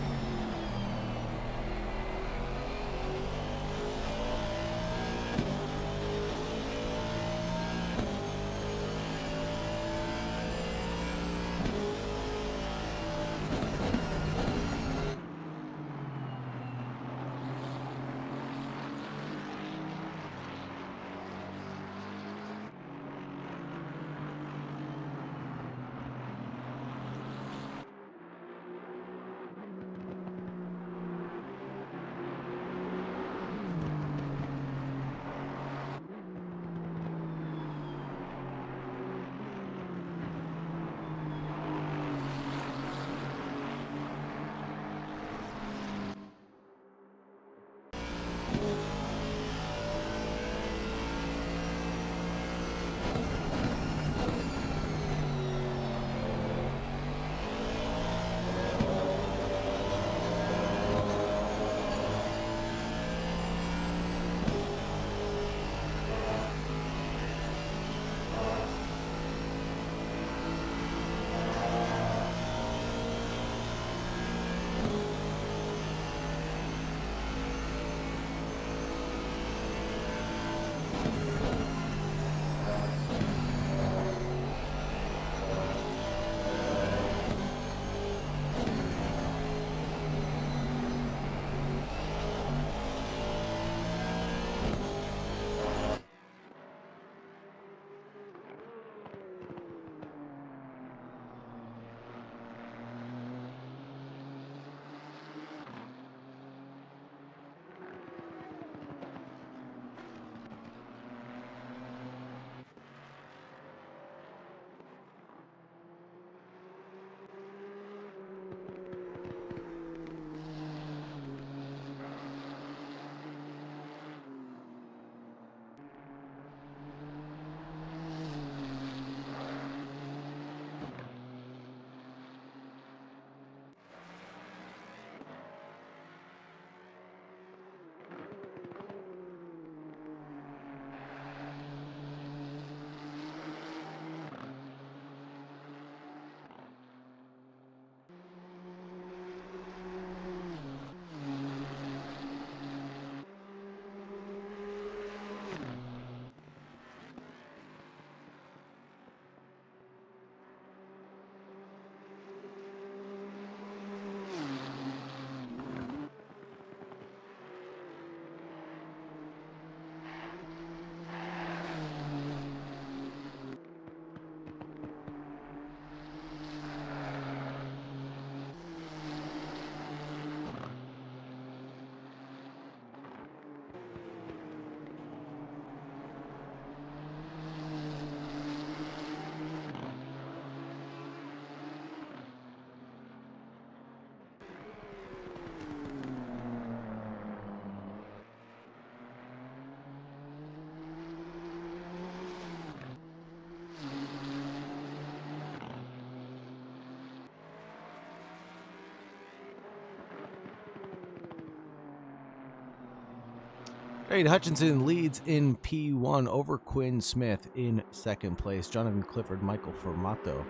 Jade Hutchinson leads in P1 over Quinn Smith in second place. Jonathan Clifford, Michael Formato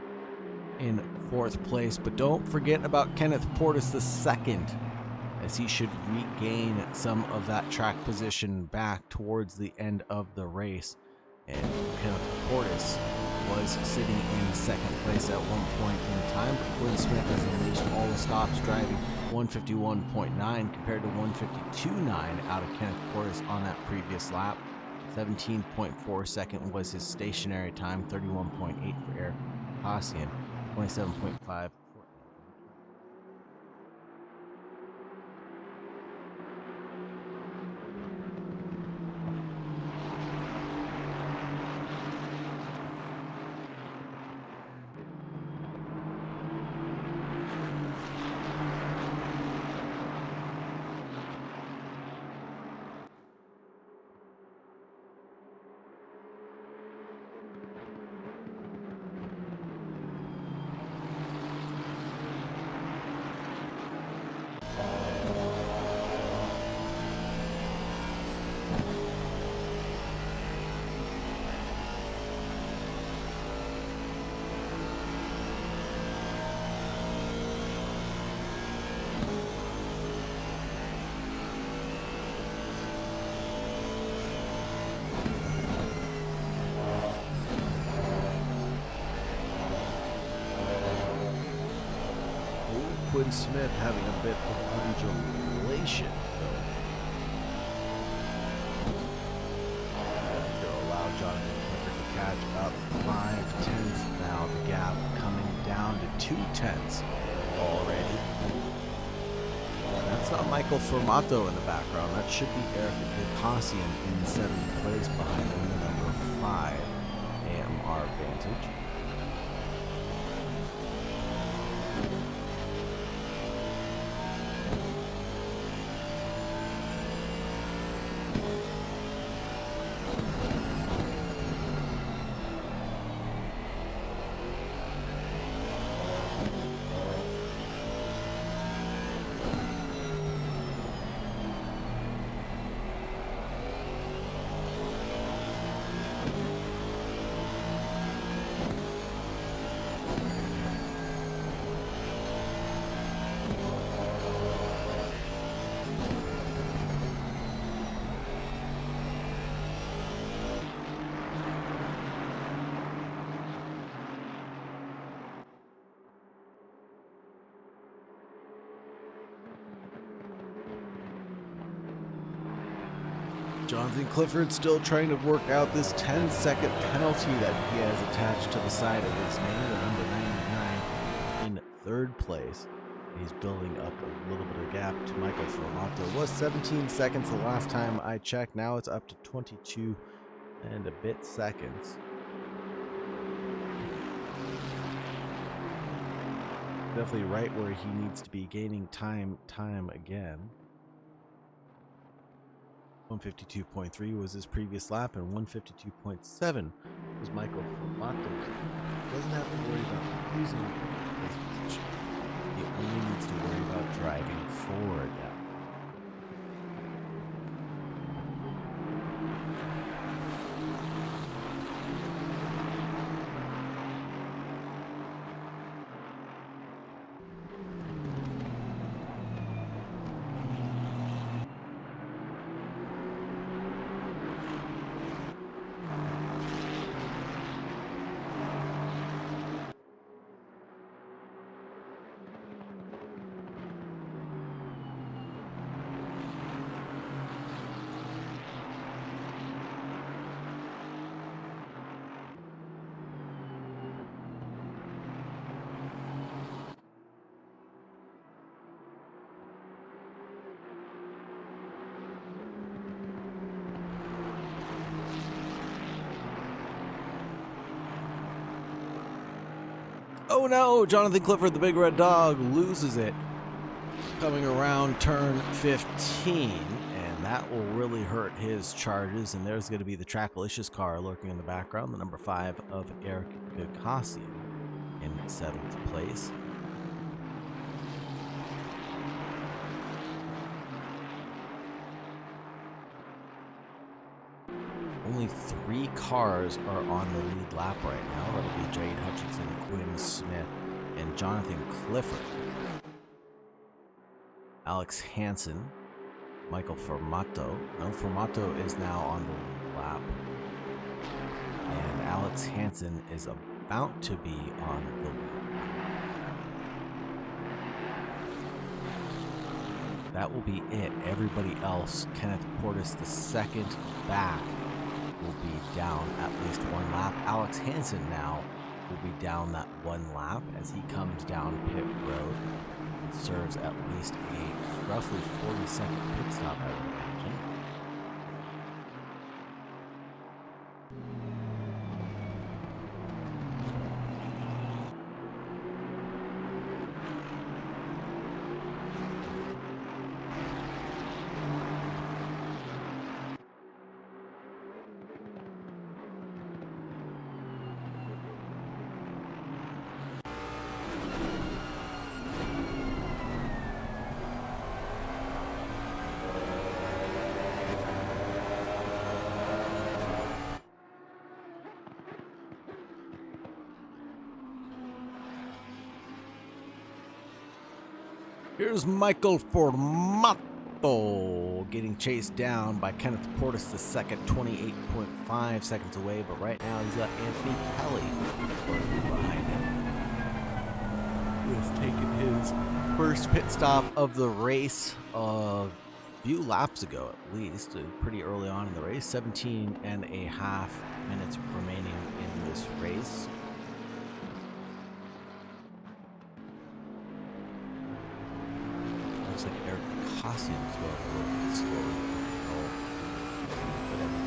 in fourth place. But don't forget about Kenneth Portis II, as he should regain some of that track position back towards the end of the race. And Kenneth Portis was sitting in second place at one point in time, but Quinn Smith has unleashed all the stops, driving 151.9 compared to 152.9 out of Kenneth Portis on that previous lap. 17.4 second was his stationary time, 31.8 for Eric Hassian, 27.5 for Anthony. Quinn Smith having a bit of undulation, though. They'll allow Jonathan Clifford to catch up 5/10 now. The gap coming down to 2/10 already. That's not Michael Formato in the background. That should be Eric Gagosian in seventh place behind him, the number 5 AMR Vantage. Jonathan Clifford still trying to work out this 10-second penalty that he has attached to the side of his name, the number 99 in third place. He's building up a little bit of gap to Michael Formato. It was 17 seconds the last time I checked. Now it's up to 22 and a bit seconds. Definitely right where he needs to be, gaining time again. 152.3 was his previous lap, and 152.7 was Michael Pavement. Doesn't have to worry about losing his position. He only needs to worry about driving forward now. Oh no, Jonathan Clifford, the big red dog, loses it coming around turn 15, and that will really hurt his charges. And there's going to be the Tracklicious car lurking in the background, the number 5 of Eric Gagosian in 7th place. only 3 cars are on the lead lap right now. That'll be Jade Hutchinson, Quinn Smith, and Jonathan Clifford. Alex Hansen, Michael Formato. No, Formato is now on the lead lap. And Alex Hansen is about to be on the lead. That will be it. Everybody else, Kenneth Portis the second back, will be down at least 1 lap. Alex Hansen now will be down that 1 lap as he comes down pit road and serves at least a roughly 40-second pit stop, I would imagine. Here's Michael Formato getting chased down by Kenneth Portis the second, 28.5 seconds away, but right now he's got Anthony Kelly behind him, who has taken his first pit stop of the race a few laps ago at least, pretty early on in the race. 17 and a half minutes remaining in this race. Looks like Eric Costume's going a little bit slower. Whatever.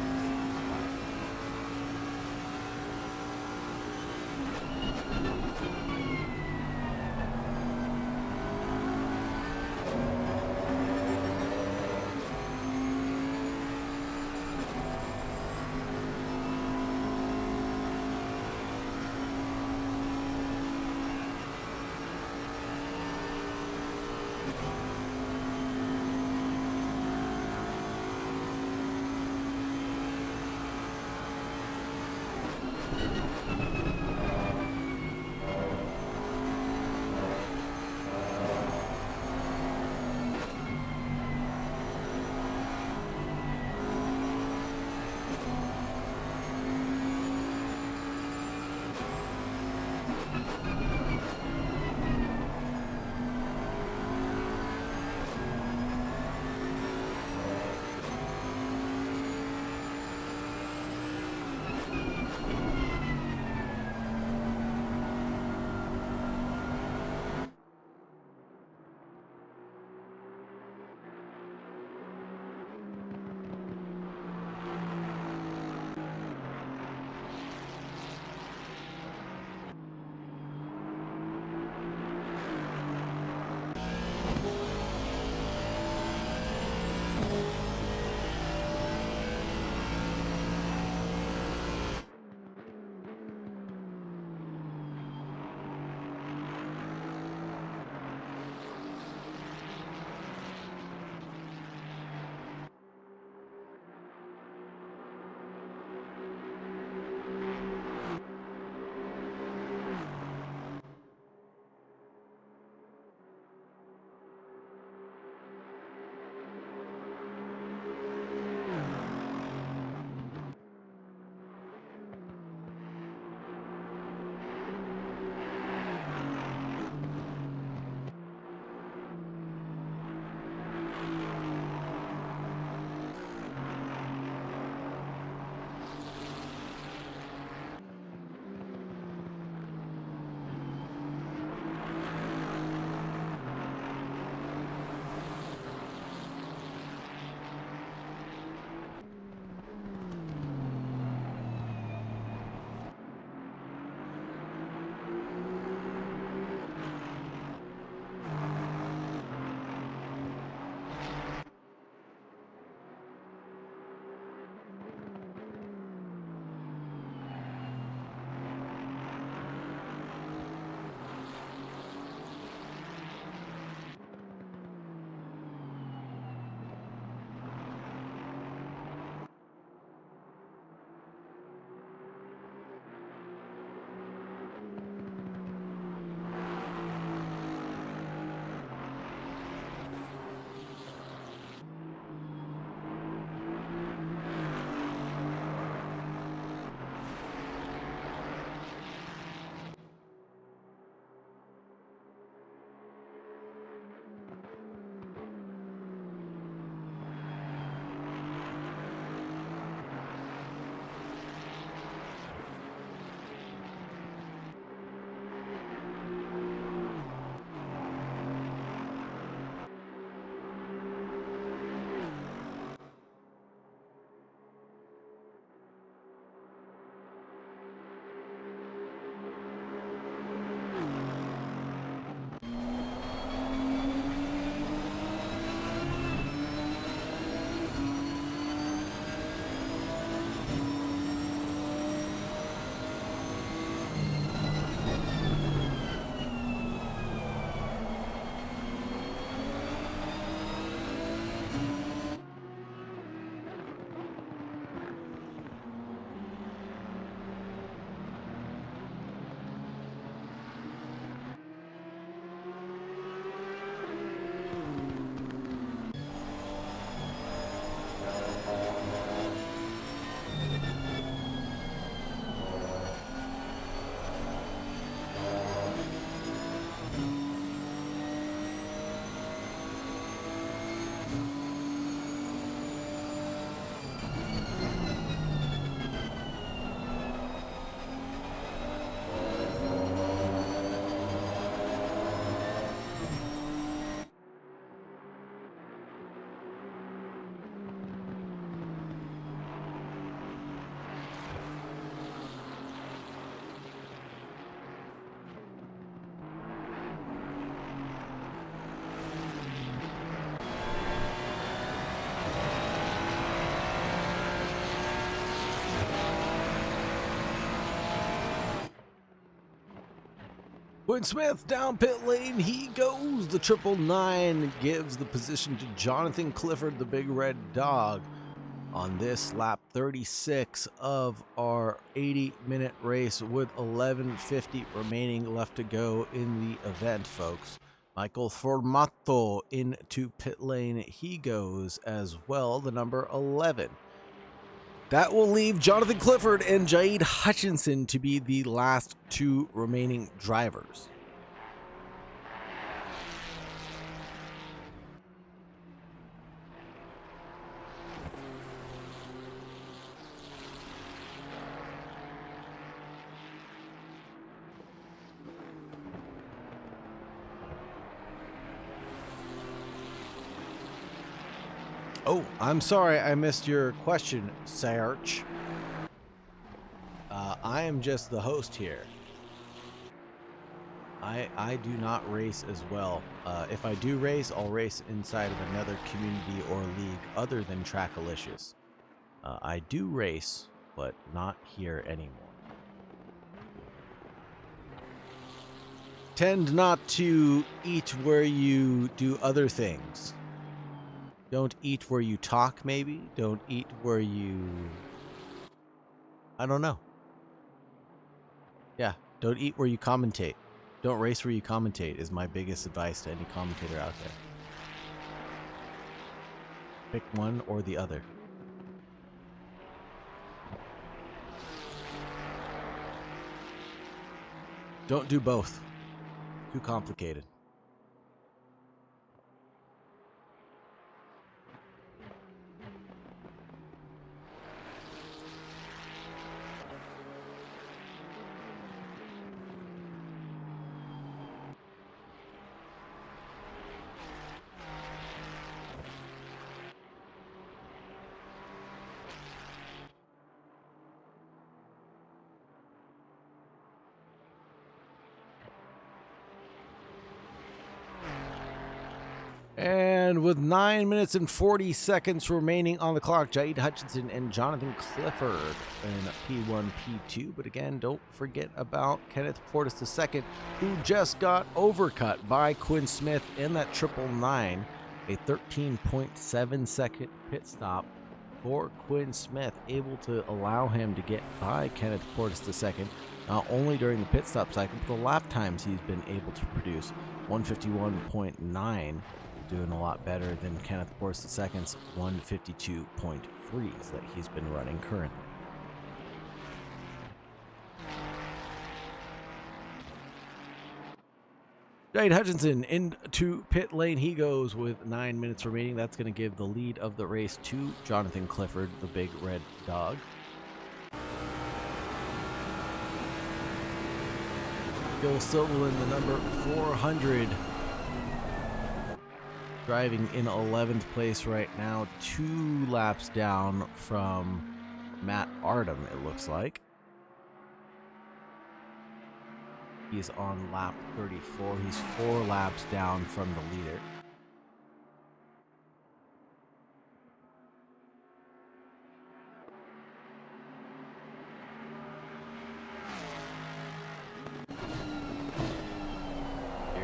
Quinn Smith down pit lane, he goes. The 999 gives the position to Jonathan Clifford, the big red dog, on this lap 36 of our 80-minute race with 11:50 remaining left to go in the event, folks. Michael Formato into pit lane, he goes as well, the number 11. That will leave Jonathan Clifford and Jaid Hutchinson to be the last two remaining drivers. Oh, I'm sorry I missed your question, Serge. I am just the host here. I do not race as well. If I do race, I'll race inside of another community or league other than Trackalicious. I do race, but not here anymore. Tend not to eat where you do other things. Don't eat where you talk, maybe. Don't eat where you... I don't know. Yeah, don't eat where you commentate. Don't race where you commentate is my biggest advice to any commentator out there. Pick one or the other. Don't do both. Too complicated. And with 9 minutes and 40 seconds remaining on the clock, Jaid Hutchinson and Jonathan Clifford in P1, P2. But again, don't forget about Kenneth Portis II, who just got overcut by Quinn Smith in that 999. A 13.7 second pit stop for Quinn Smith, able to allow him to get by Kenneth Portis II, not only during the pit stop cycle, but the lap times he's been able to produce. 151.9. Doing a lot better than Kenneth Portis II's 152.3s that he's been running currently. Jaid Hutchinson into pit lane. He goes with 9 minutes remaining. That's going to give the lead of the race to Jonathan Clifford, the big red dog. Bill Silverland, the number 400. Driving in 11th place right now, 2 laps down from Matt Artem, it looks like. He's on lap 34. He's 4 laps down from the leader.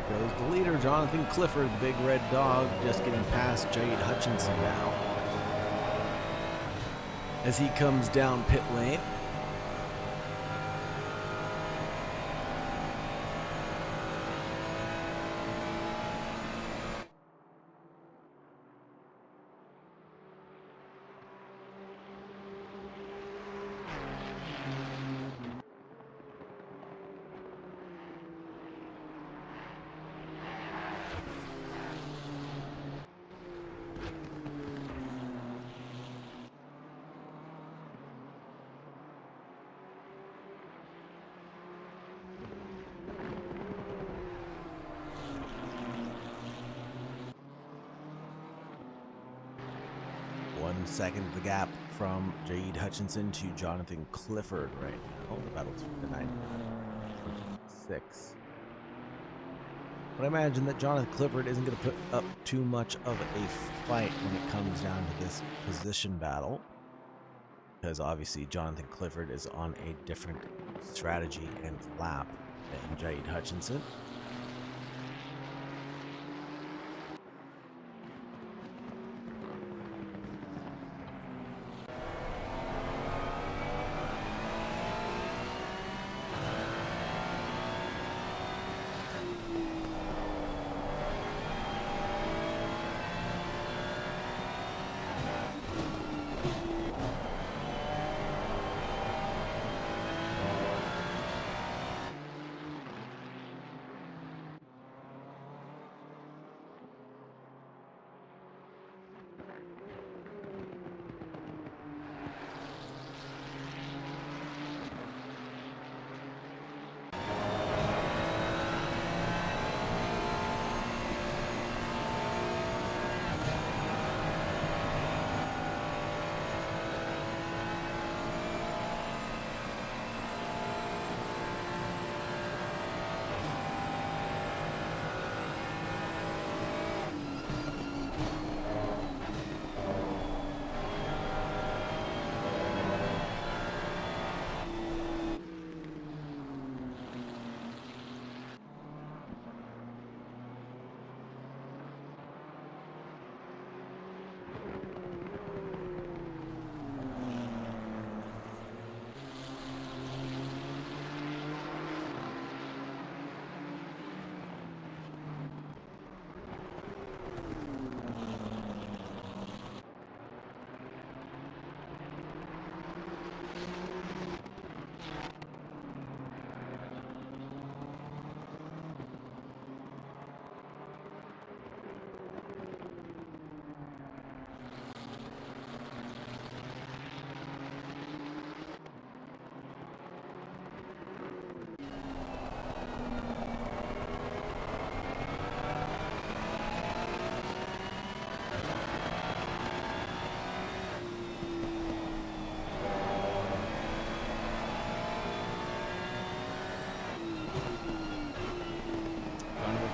Goes the leader, Jonathan Clifford, the big red dog, just getting past Jaid Hutchinson now as he comes down pit lane. Second the gap from Jaid Hutchinson to Jonathan Clifford right now. The battle's for the 9.6. But I imagine that Jonathan Clifford isn't going to put up too much of a fight when it comes down to this position battle, because obviously Jonathan Clifford is on a different strategy and lap and Jaid Hutchinson.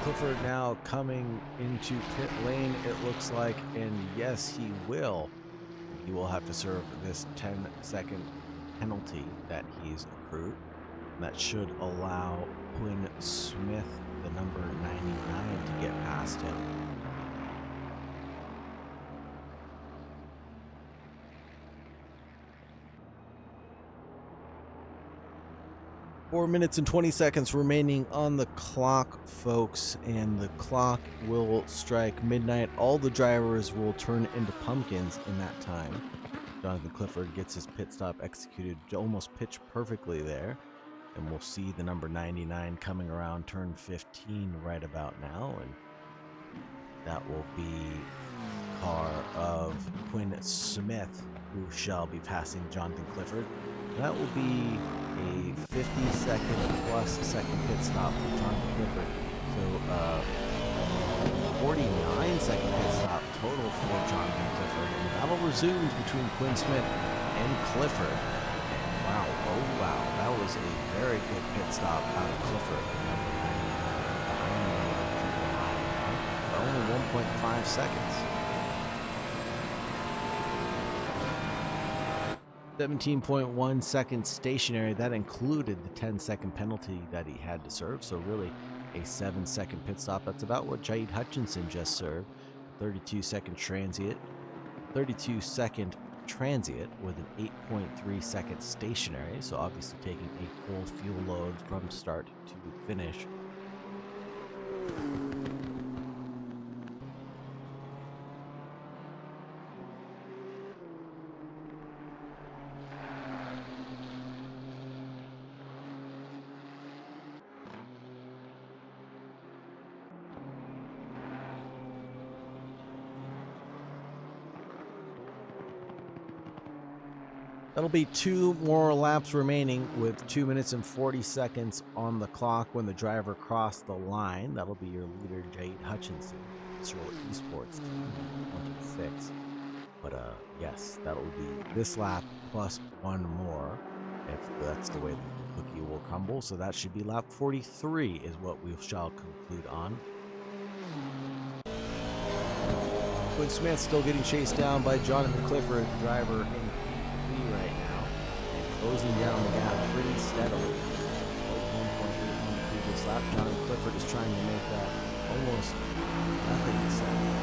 Clifford now coming into pit lane, it looks like, and yes, he will. He will have to serve this 10-second penalty that he's accrued. That should allow Quinn Smith, the number 99, to get past him. 4 minutes and 20 seconds remaining on the clock, folks, and the clock will strike midnight. All the drivers will turn into pumpkins in that time. Jonathan Clifford gets his pit stop executed almost pitch perfectly there, and we'll see the number 99 coming around turn 15 right about now, and that will be car of Quinn Smith, who shall be passing Jonathan Clifford. That will be a 50-second plus second pit stop for Jonathan Clifford. So 49-second pit stop total for Jonathan Clifford. And the battle resumes between Quinn Smith and Clifford. Wow, oh wow, that was a very good pit stop out of Clifford. Only 1.5 seconds. 17.1 seconds stationary. That included the 10-second penalty that he had to serve. So really a 7-second pit stop. That's about what Jaid Hutchinson just served. 32-second transient. 32-second transient with an 8.3 second stationary. So obviously taking a full fuel load from start to finish. That'll be 2 more laps remaining with 2 minutes and 40 seconds on the clock when the driver crossed the line. That'll be your leader, Jaid Hutchinson, Israel Esports 26. But yes, that'll be this lap plus 1 more, if that's the way the cookie will crumble. So that should be lap 43 is what we shall conclude on. Quinn Smith still getting chased down by Jonathan Clifford, the driver in P3 right now, and closing down the gap pretty steadily. 1.813 previous lap. Jonathan Clifford is trying to make that almost nothing to second.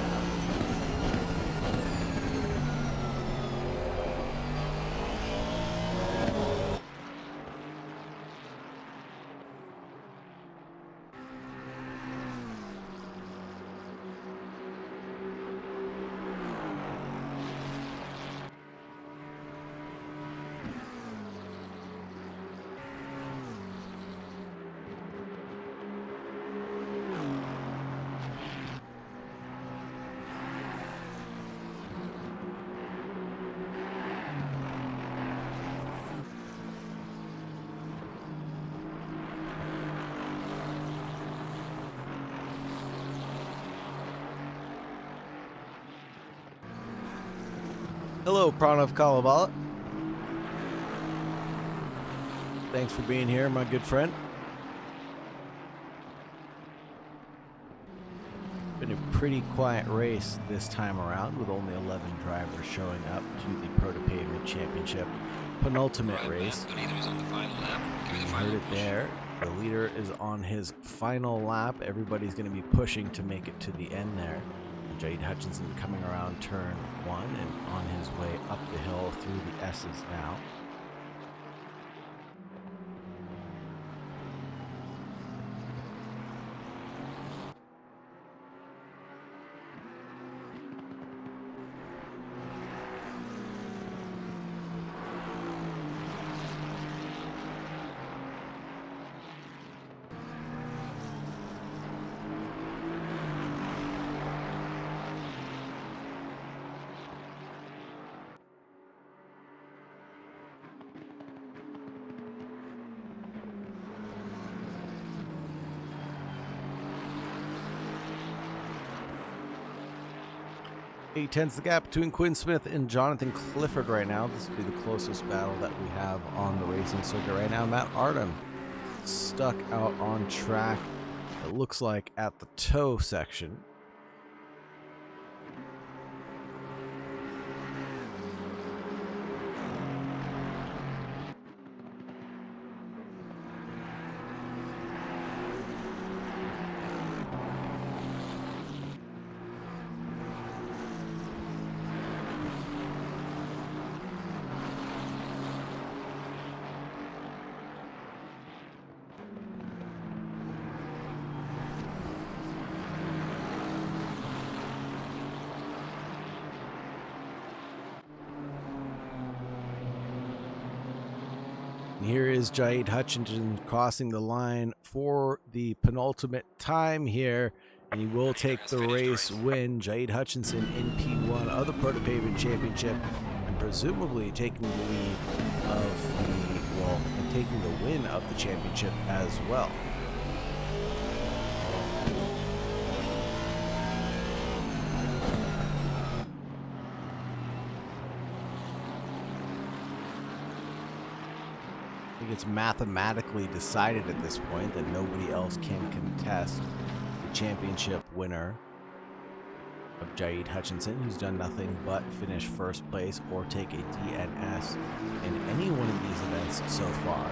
Hello, Pranav Kalavala. Thanks for being here, my good friend. Been a pretty quiet race this time around, with only 11 drivers showing up to the Pro to Pavement Championship penultimate race. The leader is on the final lap. Give me the You final heard it push. there. The leader is on his final lap. Everybody's going to be pushing to make it to the end there. Jade Hutchinson coming around turn 1 and on his way up the hill through the S's now. He tends the gap between Quinn Smith and Jonathan Clifford right now. This will be the closest battle that we have on the racing circuit right now. Matt Artem stuck out on track, it looks like at the toe section. Here is Jade Hutchinson crossing the line for the penultimate time here, and he will take the race win. Jade Hutchinson in P1 of the Pro to Pavement Championship, and presumably taking the lead of the, well, and taking the win of the championship as well. I think it's mathematically decided at this point that nobody else can contest the championship winner of Jade Hutchinson, who's done nothing but finish first place or take a DNS in any one of these events so far.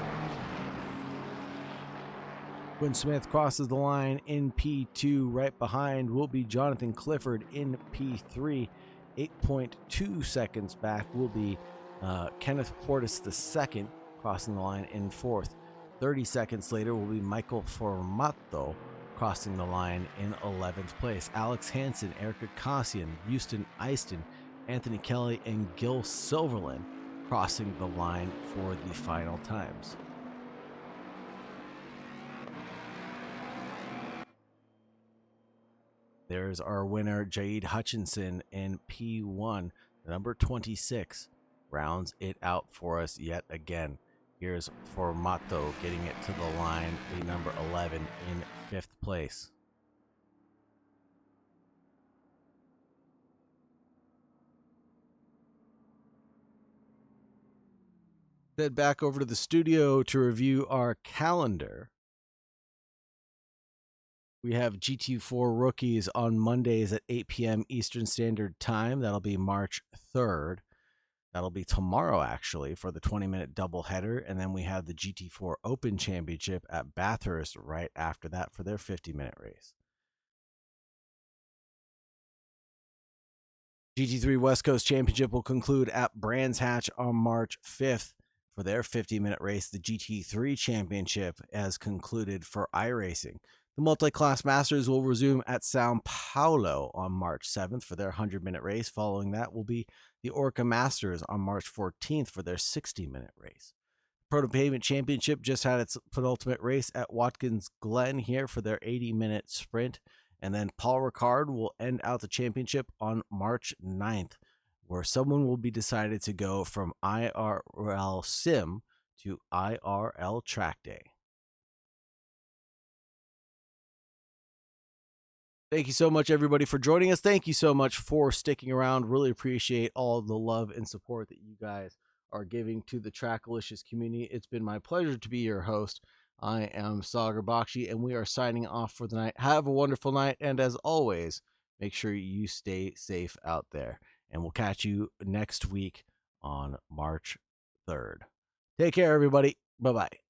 Quinn Smith crosses the line in P2. Right behind will be Jonathan Clifford in P3. 8.2 seconds back will be Kenneth Portis II, crossing the line in 4th. 30 seconds later will be Michael Formato crossing the line in 11th place. Alex Hansen, Erica Kossian, Houston Easton, Anthony Kelly, and Gil Silverland crossing the line for the final times. There's our winner, Jade Hutchinson in P1. Number 26 rounds it out for us yet again. Here's Formato getting it to the line, the number 11 in 5th place. Head back over to the studio to review our calendar. We have GT4 Rookies on Mondays at 8 p.m. Eastern Standard Time. That'll be March 3rd. That'll be tomorrow, actually, for the 20-minute doubleheader. And then we have the GT4 Open Championship at Bathurst right after that for their 50-minute race. GT3 West Coast Championship will conclude at Brands Hatch on March 5th for their 50-minute race. The GT3 Championship has concluded for iRacing. The Multi-Class Masters will resume at Sao Paulo on March 7th for their 100-minute race. Following that will be the Orca Masters on March 14th for their 60-minute race. Pavement Championship just had its penultimate race at Watkins Glen here for their 80-minute sprint. And then Paul Ricard will end out the championship on March 9th, where someone will be decided to go from IRL Sim to IRL Track Day. Thank you so much, everybody, for joining us. Thank you so much for sticking around. Really appreciate all the love and support that you guys are giving to the Trackalicious community. It's been my pleasure to be your host. I am Sagar Bakshi, and we are signing off for the night. Have a wonderful night, and as always, make sure you stay safe out there. And we'll catch you next week on March 3rd. Take care, everybody. Bye-bye.